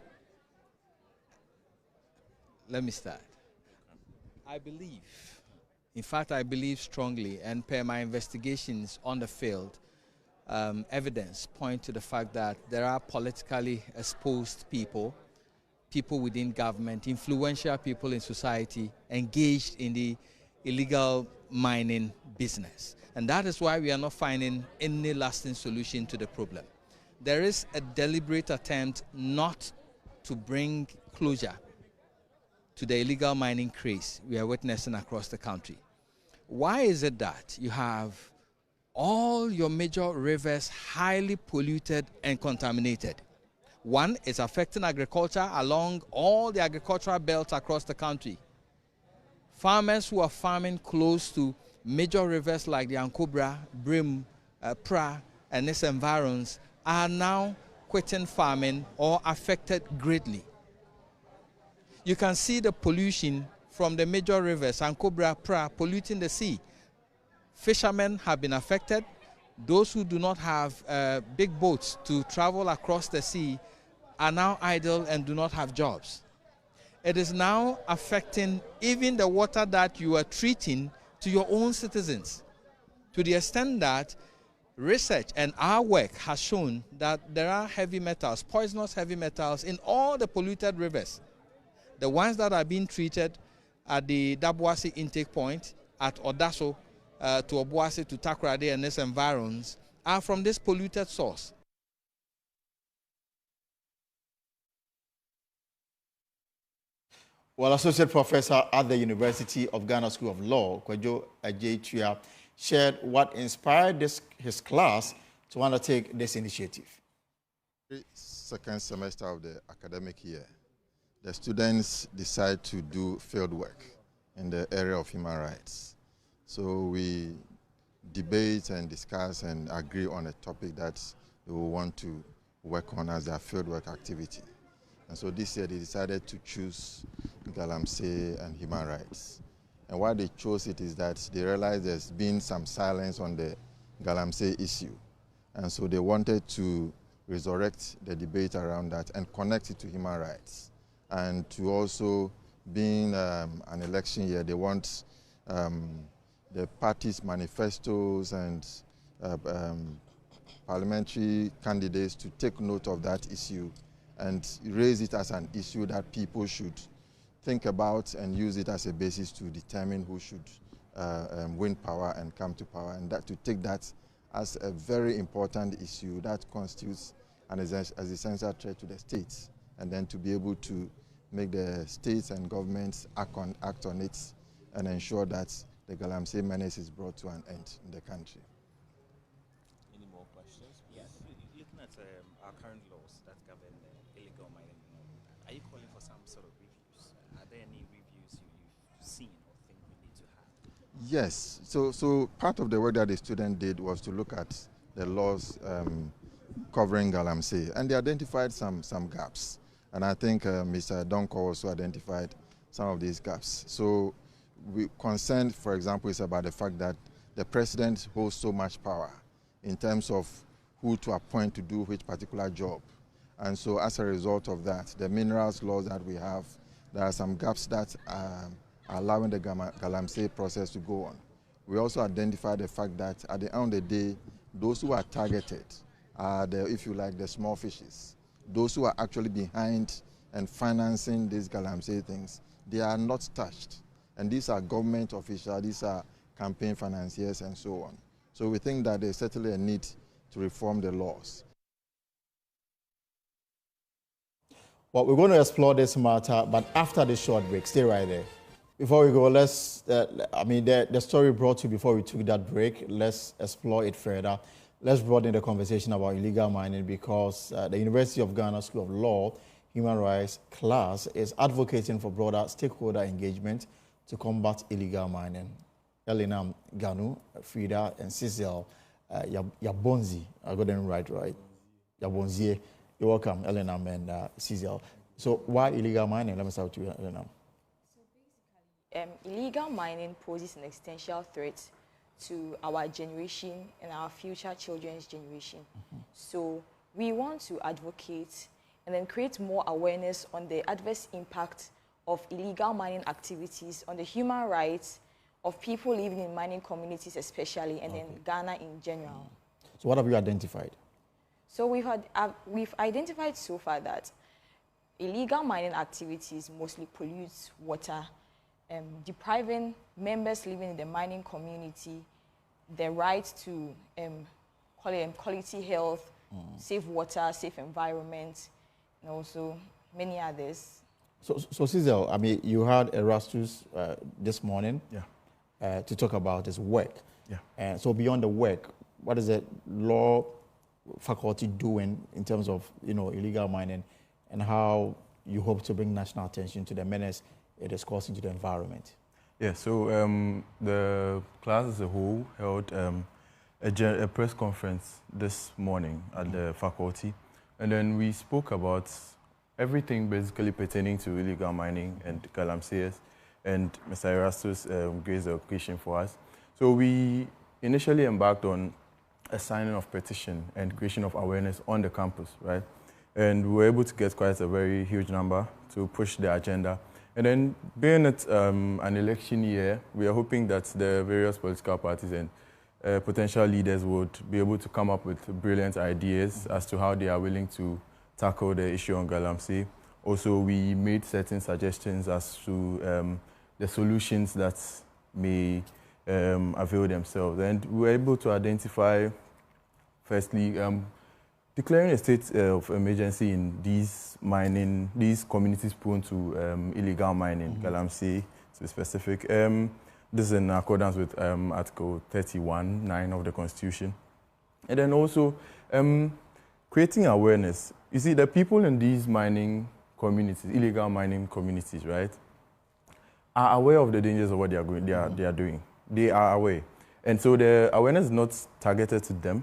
let me start. I believe, in fact, I believe strongly, and per my investigations on the field, evidence point to the fact that there are politically exposed people, people within government, influential people in society engaged in the illegal mining business. And that is why we are not finding any lasting solution to the problem. There is a deliberate attempt not to bring closure to the illegal mining craze we are witnessing across the country. Why is it that you have all your major rivers highly polluted and contaminated? One, is affecting agriculture along all the agricultural belts across the country. Farmers who are farming close to major rivers like the Ankobra, Brim, Pra, and its environs are now quitting farming or affected greatly. You can see the pollution from the major rivers, Ankobra, Pra, polluting the sea. Fishermen have been affected. Those who do not have big boats to travel across the sea are now idle and do not have jobs. It is now affecting even the water that you are treating to your own citizens, to the extent that research and our work has shown that there are heavy metals, poisonous heavy metals in all the polluted rivers. The ones that are being treated at the Dabuasi intake point, at Odaso, to Obuasi, to Takoradi and its environs, are from this polluted source. Well, Associate Professor at the University of Ghana School of Law, Kwadwo Ajay-Tuah, shared what inspired his class to undertake this initiative. Second semester of the academic year, the students decide to do field work in the area of human rights. So we debate and discuss and agree on a topic that they will want to work on as their fieldwork activity. And so this year they decided to choose Galamsey and human rights. And why they chose it is that they realized there's been some silence on the Galamsey issue. And so they wanted to resurrect the debate around that and connect it to human rights. And to also, being an election year, they want the party's manifestos and parliamentary candidates to take note of that issue and raise it as an issue that people should think about and use it as a basis to determine who should win power and come to power, and that to take that as a very important issue that constitutes an essential threat to the states, and then to be able to make the states and governments act on it and ensure that the Galamsey menace is brought to an end in the country. Any more questions? Yes. Looking at our current laws that govern illegal mining, are you calling for some sort of reviews? Are there any reviews you've seen or think we need to have? Yes. So part of the work that the student did was to look at the laws covering Galamsey, and they identified some gaps. And I think Mr. Donko also identified some of these gaps. So we concerned, for example, is about the fact that the president holds so much power in terms of who to appoint to do which particular job. And so as a result of that, the minerals laws that we have, there are some gaps that are allowing the Galamsey process to go on. We also identified the fact that at the end of the day, those who are targeted are the, if you like, the small fishes. Those who are actually behind and financing these Galamsey things, they are not touched. And these are government officials, these are campaign financiers and so on. So we think that there's certainly a need to reform the laws. Well, we're going to explore this matter, but after this short break. Stay right there. Before we go, let's, the story brought to you before we took that break, let's explore it further. Let's broaden the conversation about illegal mining, because the University of Ghana School of Law Human Rights class is advocating for broader stakeholder engagement to combat illegal mining. Elena Ganu, Frida, and Cecil Yabonzi. I got them right? Yabonzie. You're welcome, Elena and Cecil. So why illegal mining? Let me start with you, Elena. So basically, illegal mining poses an existential threat to our generation and our future children's generation. So we want to advocate and then create more awareness on the adverse impact of illegal mining activities on the human rights of people living in mining communities especially, and then Ghana in general. So what have you identified? So we've identified so far that illegal mining activities mostly pollute water, depriving members living in the mining community the right to quality health, safe water, safe environment, and also many others. So Cecil, I mean, you had Erastus this morning to talk about his work. Yeah. And so beyond the work, what is the law faculty doing in terms of, illegal mining, and how you hope to bring national attention to the menace it is causing to the environment? Yeah, so the class as a whole held a press conference this morning at the faculty, and then we spoke about everything basically pertaining to illegal mining and galamsees, and Mr. Erastus graced the occasion for us. So we initially embarked on a signing of petition and creation of awareness on the campus, right? And we were able to get quite a very huge number to push the agenda. And then being it an election year, we are hoping that the various political parties and potential leaders would be able to come up with brilliant ideas as to how they are willing to tackle the issue on galamsey. Also, we made certain suggestions as to the solutions that may avail themselves. And we were able to identify, firstly, declaring a state of emergency in these communities prone to illegal mining, galamsey to be specific. This is in accordance with Article 31(9) of the Constitution. And then also creating awareness. You see, the people in these mining communities, illegal mining communities, right, are aware of the dangers of what they are doing. They are aware. And so the awareness is not targeted to them.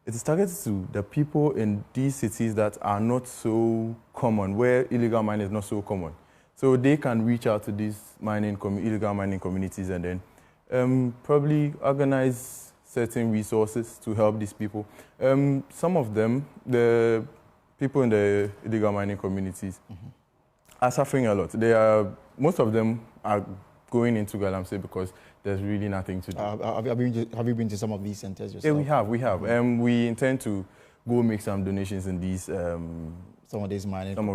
It is targeted to the people in these cities that are not so common, where illegal mining is not so common. So they can reach out to these illegal mining communities and then probably organize certain resources to help these people. Some of them, the people in the illegal mining communities, are suffering a lot. Most of them are going into galamsey because there's really nothing to do. Have you been to some of these centers yourself? Yeah, we have. We intend to go make some donations in these some of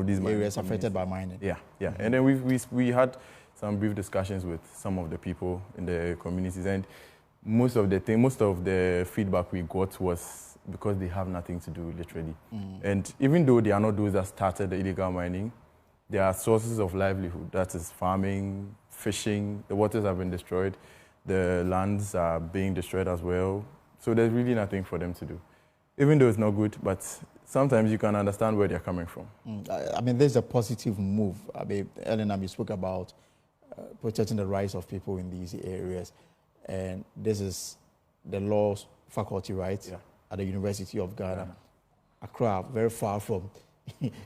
these areas affected by mining. Yeah. And then we had some brief discussions with some of the people in the communities, and most of the feedback we got was because they have nothing to do, literally. And even though they are not those that started the illegal mining, there are sources of livelihood. That is farming, fishing. The waters have been destroyed. The lands are being destroyed as well. So there's really nothing for them to do. Even though it's not good, but sometimes you can understand where they're coming from. I mean, there's a positive move. I mean, Eleanor, you spoke about protecting the rights of people in these areas. And this is the law faculty, right, at the University of Ghana. Accra, very far from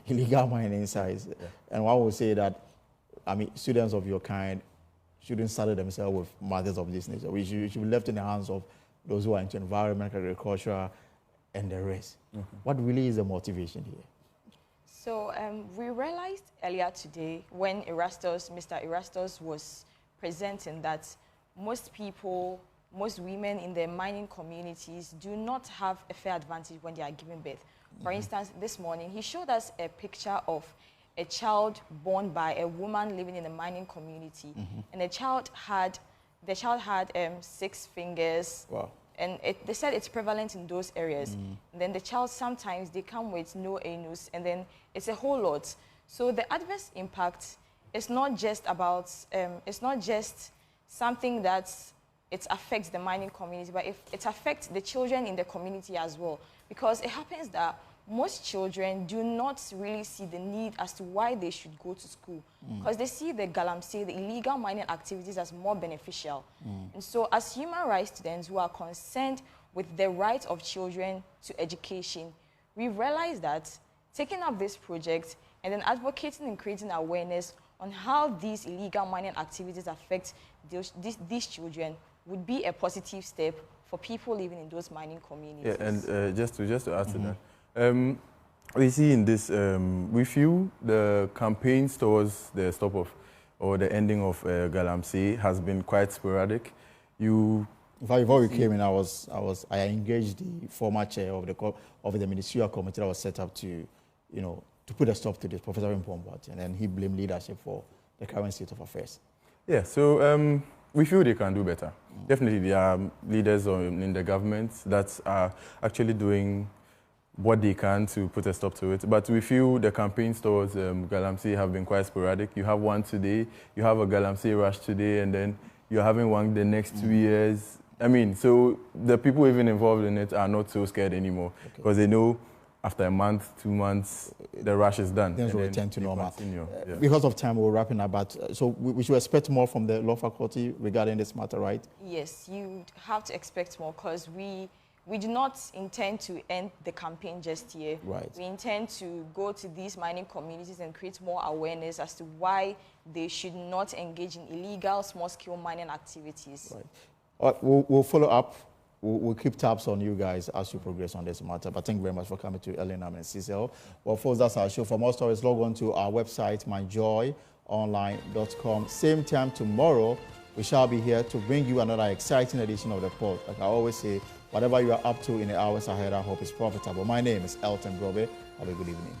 illegal mining sites. And one would say that, I mean, students of your kind shouldn't saddle themselves with matters of this nature. We should be left in the hands of those who are into environment, agriculture, and the rest. What really is the motivation here? So we realized earlier today when Mr. Erastus was presenting that most people, most women in the mining communities do not have a fair advantage when they are giving birth. For instance, this morning, he showed us a picture of a child born by a woman living in a mining community. And the child had 6 fingers. Wow. And they said it's prevalent in those areas. And then the child, sometimes they come with no anus, and then it's a whole lot. So the adverse impact is not just about, it's not just something that it affects the mining community, but it affects the children in the community as well. Because it happens that most children do not really see the need as to why they should go to school. Because they see the galamsey, the illegal mining activities, as more beneficial. And so as human rights students who are concerned with the right of children to education, we realized that taking up this project and then advocating and creating awareness on how these illegal mining activities affect these children would be a positive step for people living in those mining communities. Yeah, and just to add to that, we see in this, we feel the campaigns towards the stop of or the ending of galamsey has been quite sporadic. In fact, before we came in, I engaged the former chair of the ministerial committee that was set up to, to put a stop to this, Professor Frimpong-Boateng, and he blamed leadership for the current state of affairs. Yeah, so we feel they can do better. Definitely, there are leaders in the government that are actually doing what they can to put a stop to it. But we feel the campaigns towards Galamsey have been quite sporadic. You have one today, you have a Galamsey rush today, and then you're having one the next 2 years. I mean, so the people even involved in it are not so scared anymore because they know after a month, 2 months, the rush is done. Things will return to normal. Yeah. Because of time, we're wrapping up. But so we should expect more from the law faculty regarding this matter, right? Yes, you have to expect more because we do not intend to end the campaign just here. Right. We intend to go to these mining communities and create more awareness as to why they should not engage in illegal small-scale mining activities. Right. We'll follow up. We'll keep tabs on you guys as you progress on this matter. But thank you very much for coming to Elena and Cecil. Well, folks, that's our show. For more stories, log on to our website, myjoyonline.com. Same time tomorrow, we shall be here to bring you another exciting edition of the pod. Like I always say, whatever you are up to in the hours ahead, I hope is profitable. My name is Elton Brobe. Have a good evening.